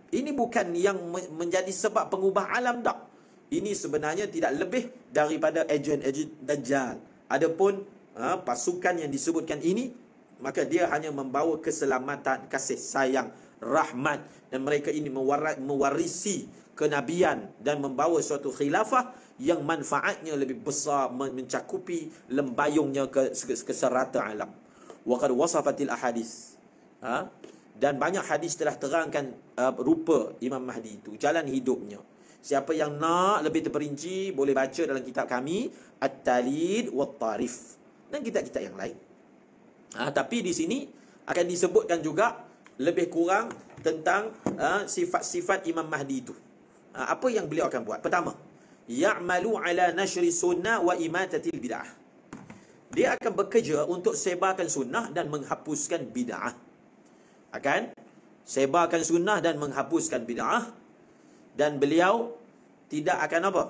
Ini bukan yang menjadi sebab pengubah alam, tak. Ini sebenarnya tidak lebih daripada ejen-ejen Dajjal. Adapun pasukan yang disebutkan ini, maka dia hanya membawa keselamatan, kasih sayang, rahmat, dan mereka ini mewarisi kenabian dan membawa suatu khilafah yang manfaatnya lebih besar, mencakupi lembayungnya ke serata alam. Wa qad wasafatil ahadits, dan banyak hadis telah terangkan rupa Imam Mahdi itu, jalan hidupnya. Siapa yang nak lebih terperinci boleh baca dalam kitab kami At-Talid wa Tarif dan kitab-kitab yang lain. Tapi di sini akan disebutkan juga lebih kurang tentang sifat-sifat Imam Mahdi itu. Apa yang beliau akan buat? Pertama, ya'malu ala nashri sunnah wa imatatil bid'ah. Dia akan bekerja untuk sebarkan sunnah dan menghapuskan bid'ah. Akan sebarkan sunnah dan menghapuskan bid'ah. Dan beliau tidak akan apa?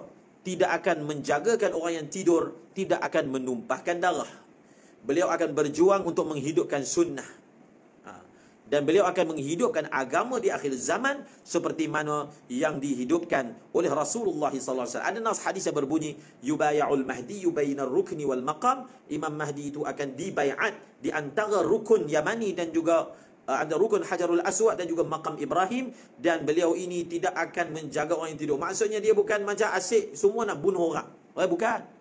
Tidak akan menjagakan orang yang tidur, tidak akan menumpahkan darah. Beliau akan berjuang untuk menghidupkan sunnah. Dan beliau akan menghidupkan agama di akhir zaman seperti mana yang dihidupkan oleh Rasulullah SAW. Ada nas hadis yang berbunyi, yubaya'ul mahdi bainar rukni wal maqam. Imam Mahdi itu akan dibaiat di antara rukun Yamani dan juga ada rukun Hajarul Aswad dan juga makam Ibrahim, dan beliau ini tidak akan menjaga orang yang tidur. Maksudnya dia bukan macam asyik semua nak bunuh orang. Bukan.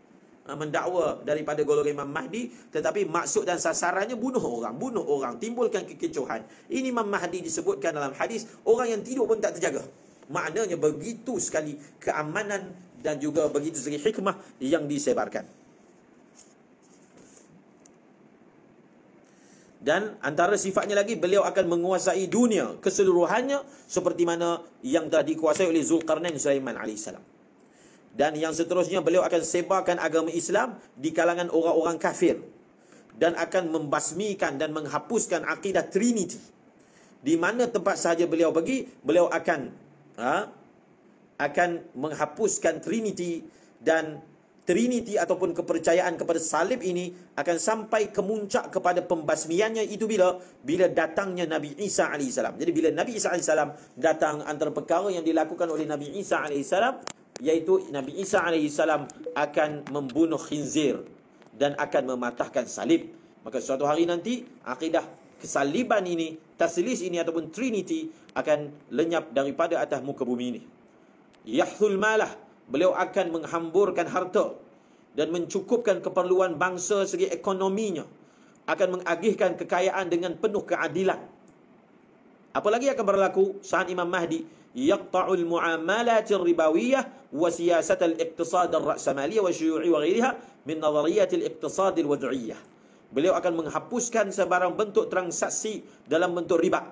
Mendakwa daripada golongan Imam Mahdi, tetapi maksud dan sasarannya bunuh orang, timbulkan kekecohan. Ini Imam Mahdi disebutkan dalam hadis, orang yang tidur pun tak terjaga. Maknanya begitu sekali keamanan dan juga begitu sekali hikmah yang disebarkan. Dan antara sifatnya lagi, beliau akan menguasai dunia keseluruhannya seperti mana yang telah dikuasai oleh Zulkarnain Sulaiman AS. Dan yang seterusnya, beliau akan sebarkan agama Islam di kalangan orang-orang kafir dan akan membasmikan dan menghapuskan akidah Trinity. Di mana tempat sahaja beliau pergi, beliau akan menghapuskan Trinity, dan Trinity ataupun kepercayaan kepada salib ini akan sampai ke muncak kepada pembasmiannya itu bila datangnya Nabi Isa AS. Jadi bila Nabi Isa AS datang, antara perkara yang dilakukan oleh Nabi Isa AS iaitu Nabi Isa AS akan membunuh khinzir dan akan mematahkan salib. Maka suatu hari nanti akidah kesaliban ini, taslis ini ataupun Trinity akan lenyap daripada atas muka bumi ini. Yahthul malah, beliau akan menghamburkan harta dan mencukupkan keperluan bangsa segi ekonominya, akan mengagihkan kekayaan dengan penuh keadilan. Apalagi akan berlaku saat Imam Mahdi? Yaqta'ul mu'amalat ribawiyah wa siyasat al-iqtisad al-ra'samaliyah wa syuyu'i wa ghairiha min nazariyat al-iqtisad al-wad'iyah. Beliau akan menghapuskan sebarang bentuk transaksi dalam bentuk riba,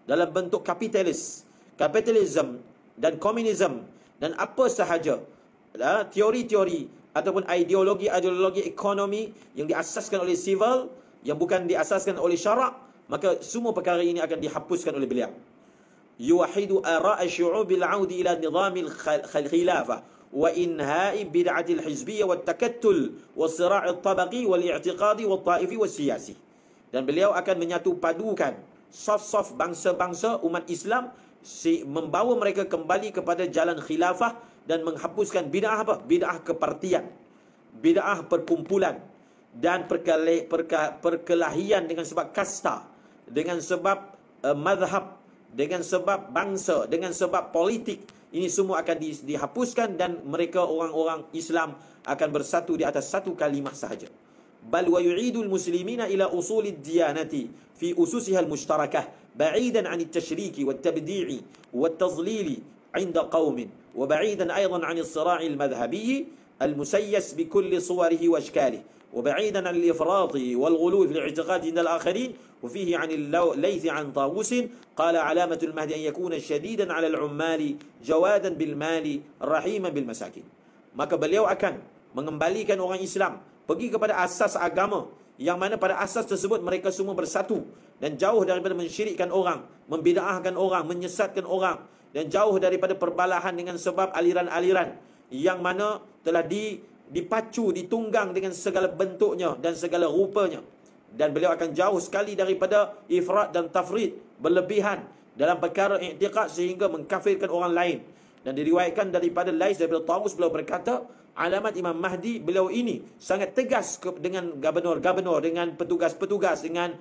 dalam bentuk kapitalism dan komunisme, dan apa sahaja teori-teori ataupun ideologi ekonomi yang diasaskan oleh civil, yang bukan diasaskan oleh syarak, maka semua perkara ini akan dihapuskan oleh beliau. Yuwahidu ara' asy'ub al-'audi ila nizam al-khilafah wa inha'i bid'ati al-hizbiyyah wa takattul wa sira' al-tabaqi wal i'tiqadi wa ta'ifi wa siyasi. Dan beliau akan menyatu padukan saf-saf bangsa-bangsa umat Islam, membawa mereka kembali kepada jalan khilafah dan menghapuskan bid'ah apa? Bid'ah kepartian, bid'ah perkumpulan dan perkelahian dengan sebab kasta, dengan sebab mazhab, dengan sebab bangsa, dengan sebab politik. Ini semua akan dihapuskan dan mereka orang-orang Islam akan bersatu di atas satu kalimah sahaja. Bal wa yu'idul muslimina ila usulid diyanati fi ususiha al-mushtarakah ba'idan 'an at-tashriki wat-tabdi'i wat-tadlili 'inda qaumin wa ba'idan aidan 'an as-sira' al-madhhabi al-musayyas bi kulli suwarihi wa ashkalihi wa ba'idan 'an al-ifrat wal-ghulu fi al-i'tiqad 'inda al-akharin wa fihi 'an al-layth 'an Tawus qala 'alamatu al-mahdi an yakuna shadidan 'ala al-'ummali jawadan bil mali rahiman bil masakin. Maka beliau akan mengembalikan orang Islam pergi kepada asas agama, yang mana pada asas tersebut mereka semua bersatu dan jauh daripada mensyirikkan orang, membid'ahkan orang, menyesatkan orang, dan jauh daripada perbalahan dengan sebab aliran-aliran yang mana telah dipacu, ditunggang dengan segala bentuknya dan segala rupanya. Dan beliau akan jauh sekali daripada ifrat dan tafrid, berlebihan dalam perkara i'tiqad sehingga mengkafirkan orang lain. Dan diriwayatkan daripada Lais daripada Tawus, beliau berkata, alamat Imam Mahdi, beliau ini sangat tegas dengan gubernur-gubernur, dengan petugas-petugas, dengan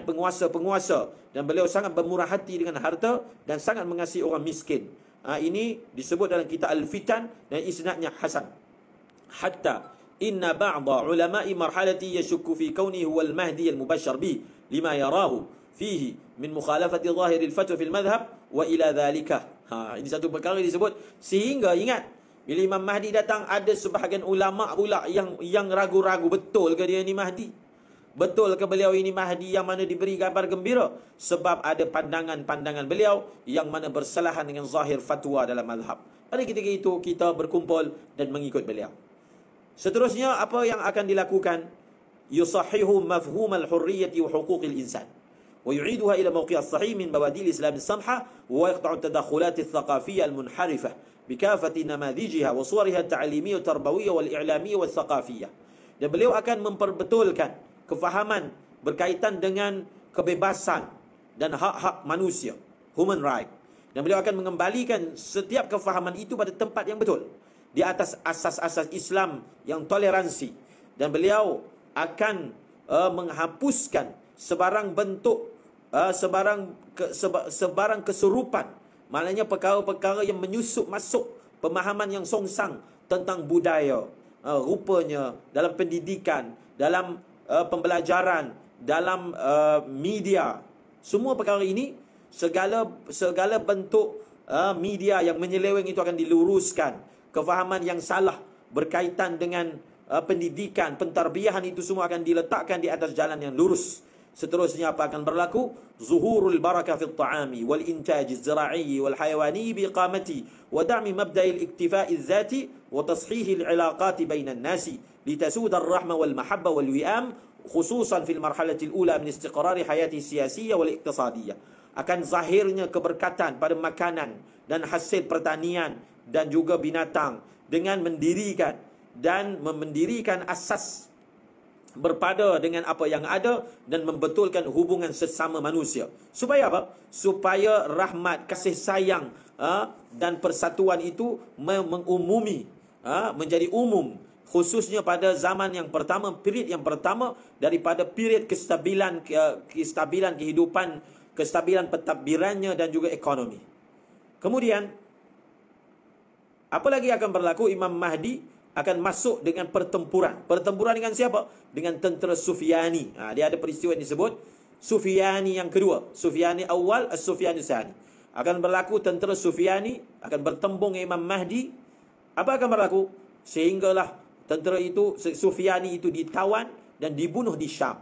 penguasa-penguasa, dan beliau sangat bermurah hati dengan harta dan sangat mengasihi orang miskin. Ini disebut dalam kitab Al-Fitan dan isnadnya hasan. Hatta inna ba'da ulama'i marhalati yashukku fi kaunihi huwal mahdi al-mubashshar bi lima yarahu fihi min mukhalafati zahiril fatwa fil madhhab wa ila dhalika. Ini satu perkara disebut, sehingga ingat, bila Imam Mahdi datang, ada sebahagian ulama pula yang ragu-ragu, betul ke dia ini Mahdi? Betul ke beliau ini Mahdi yang mana diberi kabar gembira? Sebab ada pandangan-pandangan beliau yang mana bersalahan dengan zahir fatwa dalam mazhab. Pada ketika itu kita berkumpul dan mengikut beliau. Seterusnya apa yang akan dilakukan? Yusahihu mafhum al-hurriyyati wa huquqil insan wa yu'iduha ila mawqi' as-sahih min bawadil Islam as-samha wa yaqta'u at-tadakhulat ath-thaqafiyyah al-munharifah bikafati namadhijiha wa suwariha at-ta'limiyah wat-tarbawiyyah wal-i'lamiyyah wath-thaqafiyyah. Dan beliau akan memperbetulkan kefahaman berkaitan dengan kebebasan dan hak-hak manusia, human right. Dan beliau akan mengembalikan setiap kefahaman itu pada tempat yang betul, di atas asas-asas Islam yang toleransi. Dan beliau akan menghapuskan sebarang bentuk sebarang kesurupan, maknanya perkara-perkara yang menyusup masuk pemahaman yang songsang tentang budaya, rupanya dalam pendidikan, dalam pembelajaran, dalam media, semua perkara ini, segala bentuk media yang menyeleweng itu akan diluruskan. Kefahaman yang salah berkaitan dengan pendidikan, pentarbiyahan, itu semua akan diletakkan di atas jalan yang lurus. Seterusnya apa akan berlaku? Zuhurul barakah fil ta'ami wal intaj az-zara'i wal hayawani bi iqamati wa da'mi mabda'i al-iktifa'i az-zati wa tashih al-'ilaqat bainan nasi litasud ar-rahma wal mahabba wal wi'am khususan fil marhalati al-ula min istiqrar hayati siyasiyah wal iqtisadiyah. Akan zahirnya keberkatan pada makanan dan hasil pertanian dan juga binatang dengan mendirikan asas berpada dengan apa yang ada dan membetulkan hubungan sesama manusia. Supaya apa? Supaya rahmat, kasih sayang dan persatuan itu mengumumi, menjadi umum, khususnya pada zaman yang pertama, period yang pertama daripada period kestabilan kehidupan, kestabilan pentadbirannya dan juga ekonomi. Kemudian apa lagi akan berlaku? Imam Mahdi akan masuk dengan pertempuran. Pertempuran dengan siapa? Dengan tentera Sufyani. Dia ada peristiwa yang disebut Sufyani yang kedua. Sufyani awal, Sufyani tsani. Akan berlaku tentera Sufyani akan bertembung dengan Imam Mahdi. Apa akan berlaku? Sehinggalah tentera itu, Sufyani itu ditawan dan dibunuh di Syam.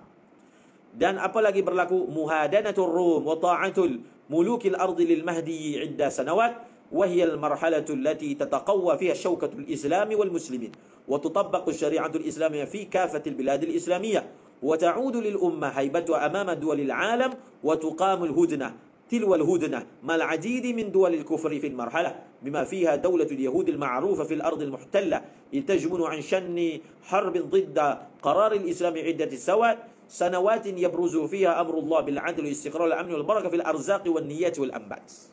Dan apa lagi berlaku? Muhadanatul Rum wa ta'atul mulukil ardi lil Mahdi 'idda sanawat. وهي المرحلة التي تتقوى فيها شوكة الإسلام والمسلمين وتطبق الشريعة الإسلامية في كافة البلاد الإسلامية وتعود للأمة هيبتها أمام دول العالم وتقام الهدنة تلو الهدنة مع العديد من دول الكفر في المرحلة بما فيها دولة اليهود المعروفة في الأرض المحتلة لتجمن عن شن حرب ضد قرار الإسلام عدة سنوات يبرز فيها أمر الله بالعدل والاستقرار والأمن والبركة في الأرزاق والنيات والأنبات.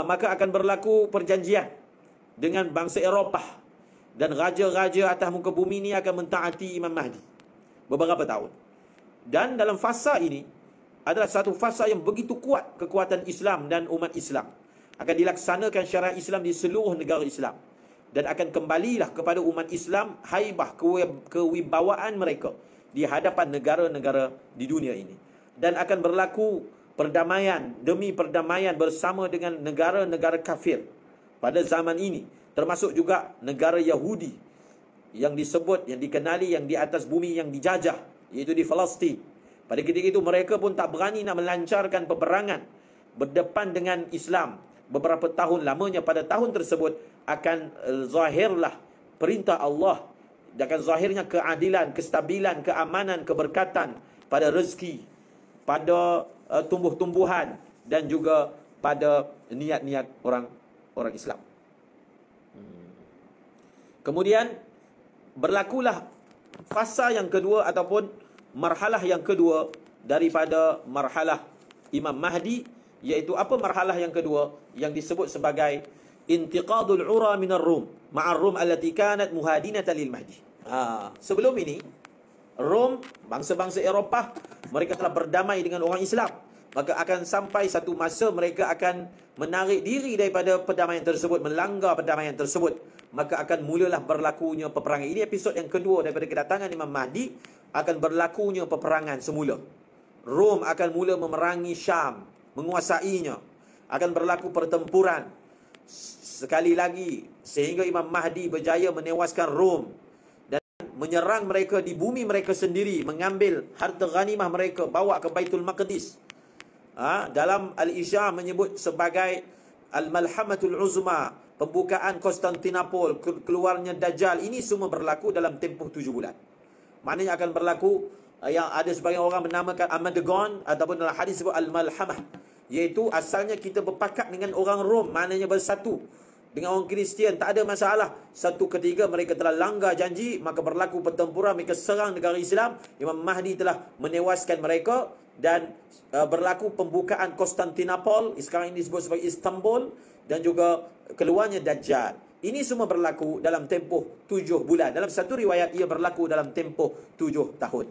Maka akan berlaku perjanjian dengan bangsa Eropah dan raja-raja atas muka bumi ini akan mentaati Imam Mahdi beberapa tahun. Dan dalam fasa ini adalah satu fasa yang begitu kuat kekuatan Islam dan umat Islam. Akan dilaksanakan syariat Islam di seluruh negara Islam dan akan kembalilah kepada umat Islam haibah, kewibawaan mereka di hadapan negara-negara di dunia ini. Dan akan berlaku perdamaian demi perdamaian bersama dengan negara-negara kafir pada zaman ini, termasuk juga negara Yahudi yang disebut, yang dikenali, yang di atas bumi yang dijajah, iaitu di Palestin. Pada ketika itu mereka pun tak berani nak melancarkan peperangan berdepan dengan Islam. Beberapa tahun lamanya pada tahun tersebut akan zahirlah perintah Allah, akan zahirnya keadilan, kestabilan, keamanan, keberkatan pada rezeki, pada tumbuh-tumbuhan dan juga pada niat-niat orang Islam. Kemudian berlakulah fasa yang kedua ataupun marhalah yang kedua daripada marhalah Imam Mahdi, iaitu apa marhalah yang kedua yang disebut sebagai intiqadul ura minar Rum ma'ar Rum allati kanat muhadinatan lil Mahdi. Sebelum ini Rom, bangsa-bangsa Eropah, mereka telah berdamai dengan orang Islam. Maka akan sampai satu masa mereka akan menarik diri daripada perdamaian tersebut, melanggar perdamaian tersebut. Maka akan mulalah berlakunya peperangan. Ini episod yang kedua daripada kedatangan Imam Mahdi. Akan berlakunya peperangan semula. Rom akan mula memerangi Syam, menguasainya. Akan berlaku pertempuran sekali lagi sehingga Imam Mahdi berjaya menewaskan Rom, menyerang mereka di bumi mereka sendiri, mengambil harta ghanimah mereka, bawa ke Baitul Maqdis. Dalam Al-Isya menyebut sebagai Al-Malhamatul Uzma, pembukaan Konstantinopol, keluarnya Dajjal. Ini semua berlaku dalam tempoh 7 bulan. Maknanya akan berlaku yang ada sebagian orang menamakan Armageddon ataupun dalam hadis sebut Al-Malhamah, iaitu asalnya kita berpakat dengan orang Rom, maknanya bersatu dengan orang Kristian, tak ada masalah. Satu ketika mereka telah langgar janji, maka berlaku pertempuran, mereka serang negara Islam. Imam Mahdi telah menewaskan mereka dan berlaku pembukaan Konstantinopol, sekarang ini disebut sebagai Istanbul, dan juga keluarnya Dajjal. Ini semua berlaku dalam tempoh 7 bulan. Dalam satu riwayat ia berlaku dalam tempoh 7 tahun.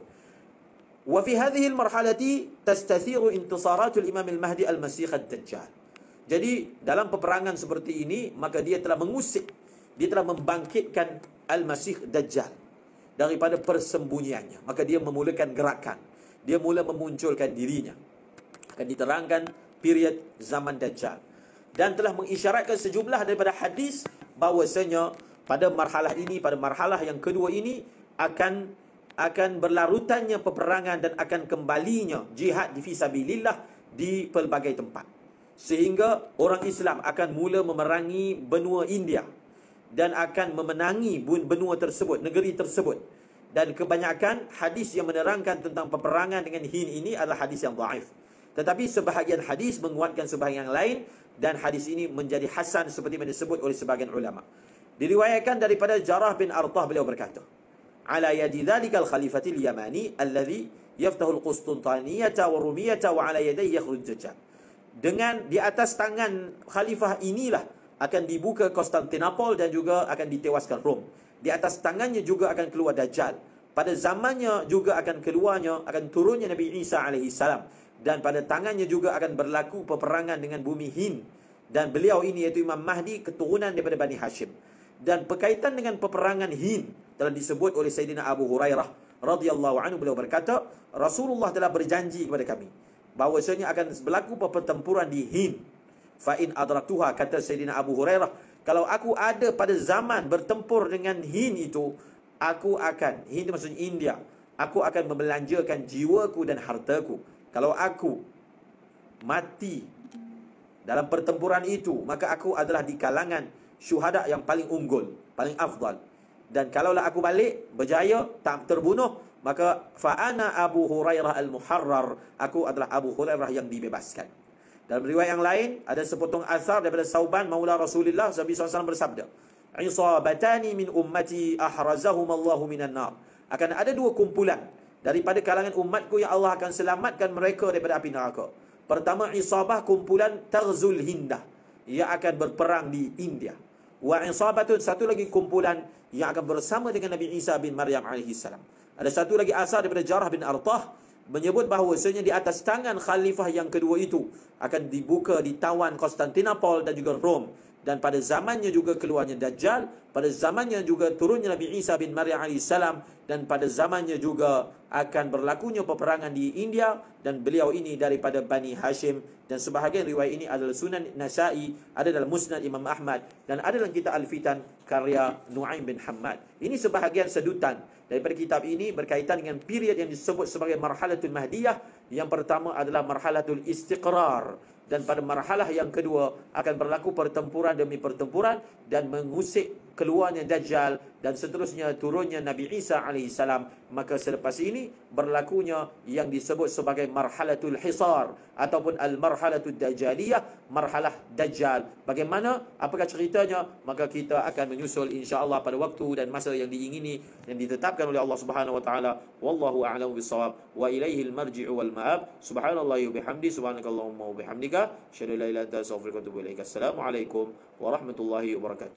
Wa fi hadhihi al-marhalati tastathiru intisaratul Imam al-Mahdi al-Masih ad-Dajjal. Jadi dalam peperangan seperti ini, maka dia telah mengusik, dia telah membangkitkan Al-Masih Dajjal daripada persembunyiannya. Maka dia memulakan gerakan, dia mula memunculkan dirinya. Akan diterangkan period zaman Dajjal. Dan telah mengisyaratkan sejumlah daripada hadis bahawasanya pada marhalah ini, pada marhalah yang kedua ini akan berlarutannya peperangan dan akan kembalinya jihad di fisabilillah di pelbagai tempat. Sehingga orang Islam akan mula memerangi benua India dan akan memenangi benua tersebut, negeri tersebut. Dan kebanyakan hadis yang menerangkan tentang peperangan dengan Hind ini adalah hadis yang dhaif. Tetapi sebahagian hadis menguatkan sebahagian yang lain, dan hadis ini menjadi hasan seperti yang disebut oleh sebahagian ulama. Diriwayatkan daripada Jarrah bin Artah, beliau berkata, ala yadi dhalikal khalifatil yamani alladhi yaftahu al-Qustantaniyata wa Rumiyata wa ala yadayhi yakhruj Dajjal. Dengan di atas tangan khalifah inilah akan dibuka Konstantinopel dan juga akan ditewaskan Rom. Di atas tangannya juga akan keluar Dajjal. Pada zamannya juga akan keluarnya, akan turunnya Nabi Isa alaihissalam. Dan pada tangannya juga akan berlaku peperangan dengan bumi Hind. Dan beliau ini iaitu Imam Mahdi, keturunan daripada Bani Hashim. Dan berkaitan dengan peperangan Hind telah disebut oleh Sayyidina Abu Hurairah radhiyallahu anhu, beliau berkata, Rasulullah telah berjanji kepada kami bahawasanya akan berlaku pertempuran di Hind. Fa in adraktuha, kata Sayyidina Abu Hurairah, kalau aku ada pada zaman bertempur dengan Hind itu, aku akan, Hind maksudnya India, aku akan membelanjakan jiwaku dan hartaku. Kalau aku mati dalam pertempuran itu, maka aku adalah di kalangan syuhada yang paling unggul, paling afdal. Dan kalaulah aku balik berjaya, tak terbunuh, maka fa'ana Abu Hurairah al-Muharrar, aku adalah Abu Hurairah yang dibebaskan. Dalam riwayat yang lain, ada sepotong asar daripada Sauban maula Rasulullah SAW bersabda, isabatani min ummati ahrazahumallahu minan nar. Akan ada dua kumpulan daripada kalangan umatku yang Allah akan selamatkan mereka daripada api neraka. Pertama, isabah, kumpulan Taghzul Hindah, yang akan berperang di India. Wa isabatun, satu lagi kumpulan yang akan bersama dengan Nabi Isa bin Maryam alaihissalam. Ada satu lagi asar daripada Jarrah bin Artah menyebut bahawasanya di atas tangan khalifah yang kedua itu akan dibuka, ditawan Konstantinopel dan juga Rom. Dan pada zamannya juga keluarnya Dajjal, pada zamannya juga turunnya Nabi Isa bin Maryam alaihissalam, dan pada zamannya juga akan berlakunya peperangan di India, dan beliau ini daripada Bani Hashim. Dan sebahagian riwayat ini adalah Sunan Nasa'i, ada dalam Musnad Imam Ahmad, dan ada dalam kitab Al-Fitan karya Nu'aim bin Hammad. Ini sebahagian sedutan daripada kitab ini berkaitan dengan period yang disebut sebagai Marhalatul Mahdiyah. Yang pertama adalah Marhalatul Istiqrar. Dan pada marhalah yang kedua akan berlaku pertempuran demi pertempuran dan mengusik keluarnya Dajjal dan seterusnya turunnya Nabi Isa alaihissalam. Maka selepas ini berlakunya yang disebut sebagai Marhalatul Hisar ataupun Al-Marhalatul Dajjaliyah, marhalah Dajjal. Bagaimana? Apakah ceritanya? Maka kita akan menyusul insya-Allah pada waktu dan masa yang diingini dan ditetapkan oleh Allah Subhanahu wa taala. Wallahu a'lamu bissawab wa ilaihil marji'u wal ma'ab. Subhanallahi wa bihamdi, subhanakallahumma wa bihamdika, asyhadu an la ilaha illa anta, astaghfiruka wa atubu ilaik. Assalamualaikum warahmatullahi wabarakatuh.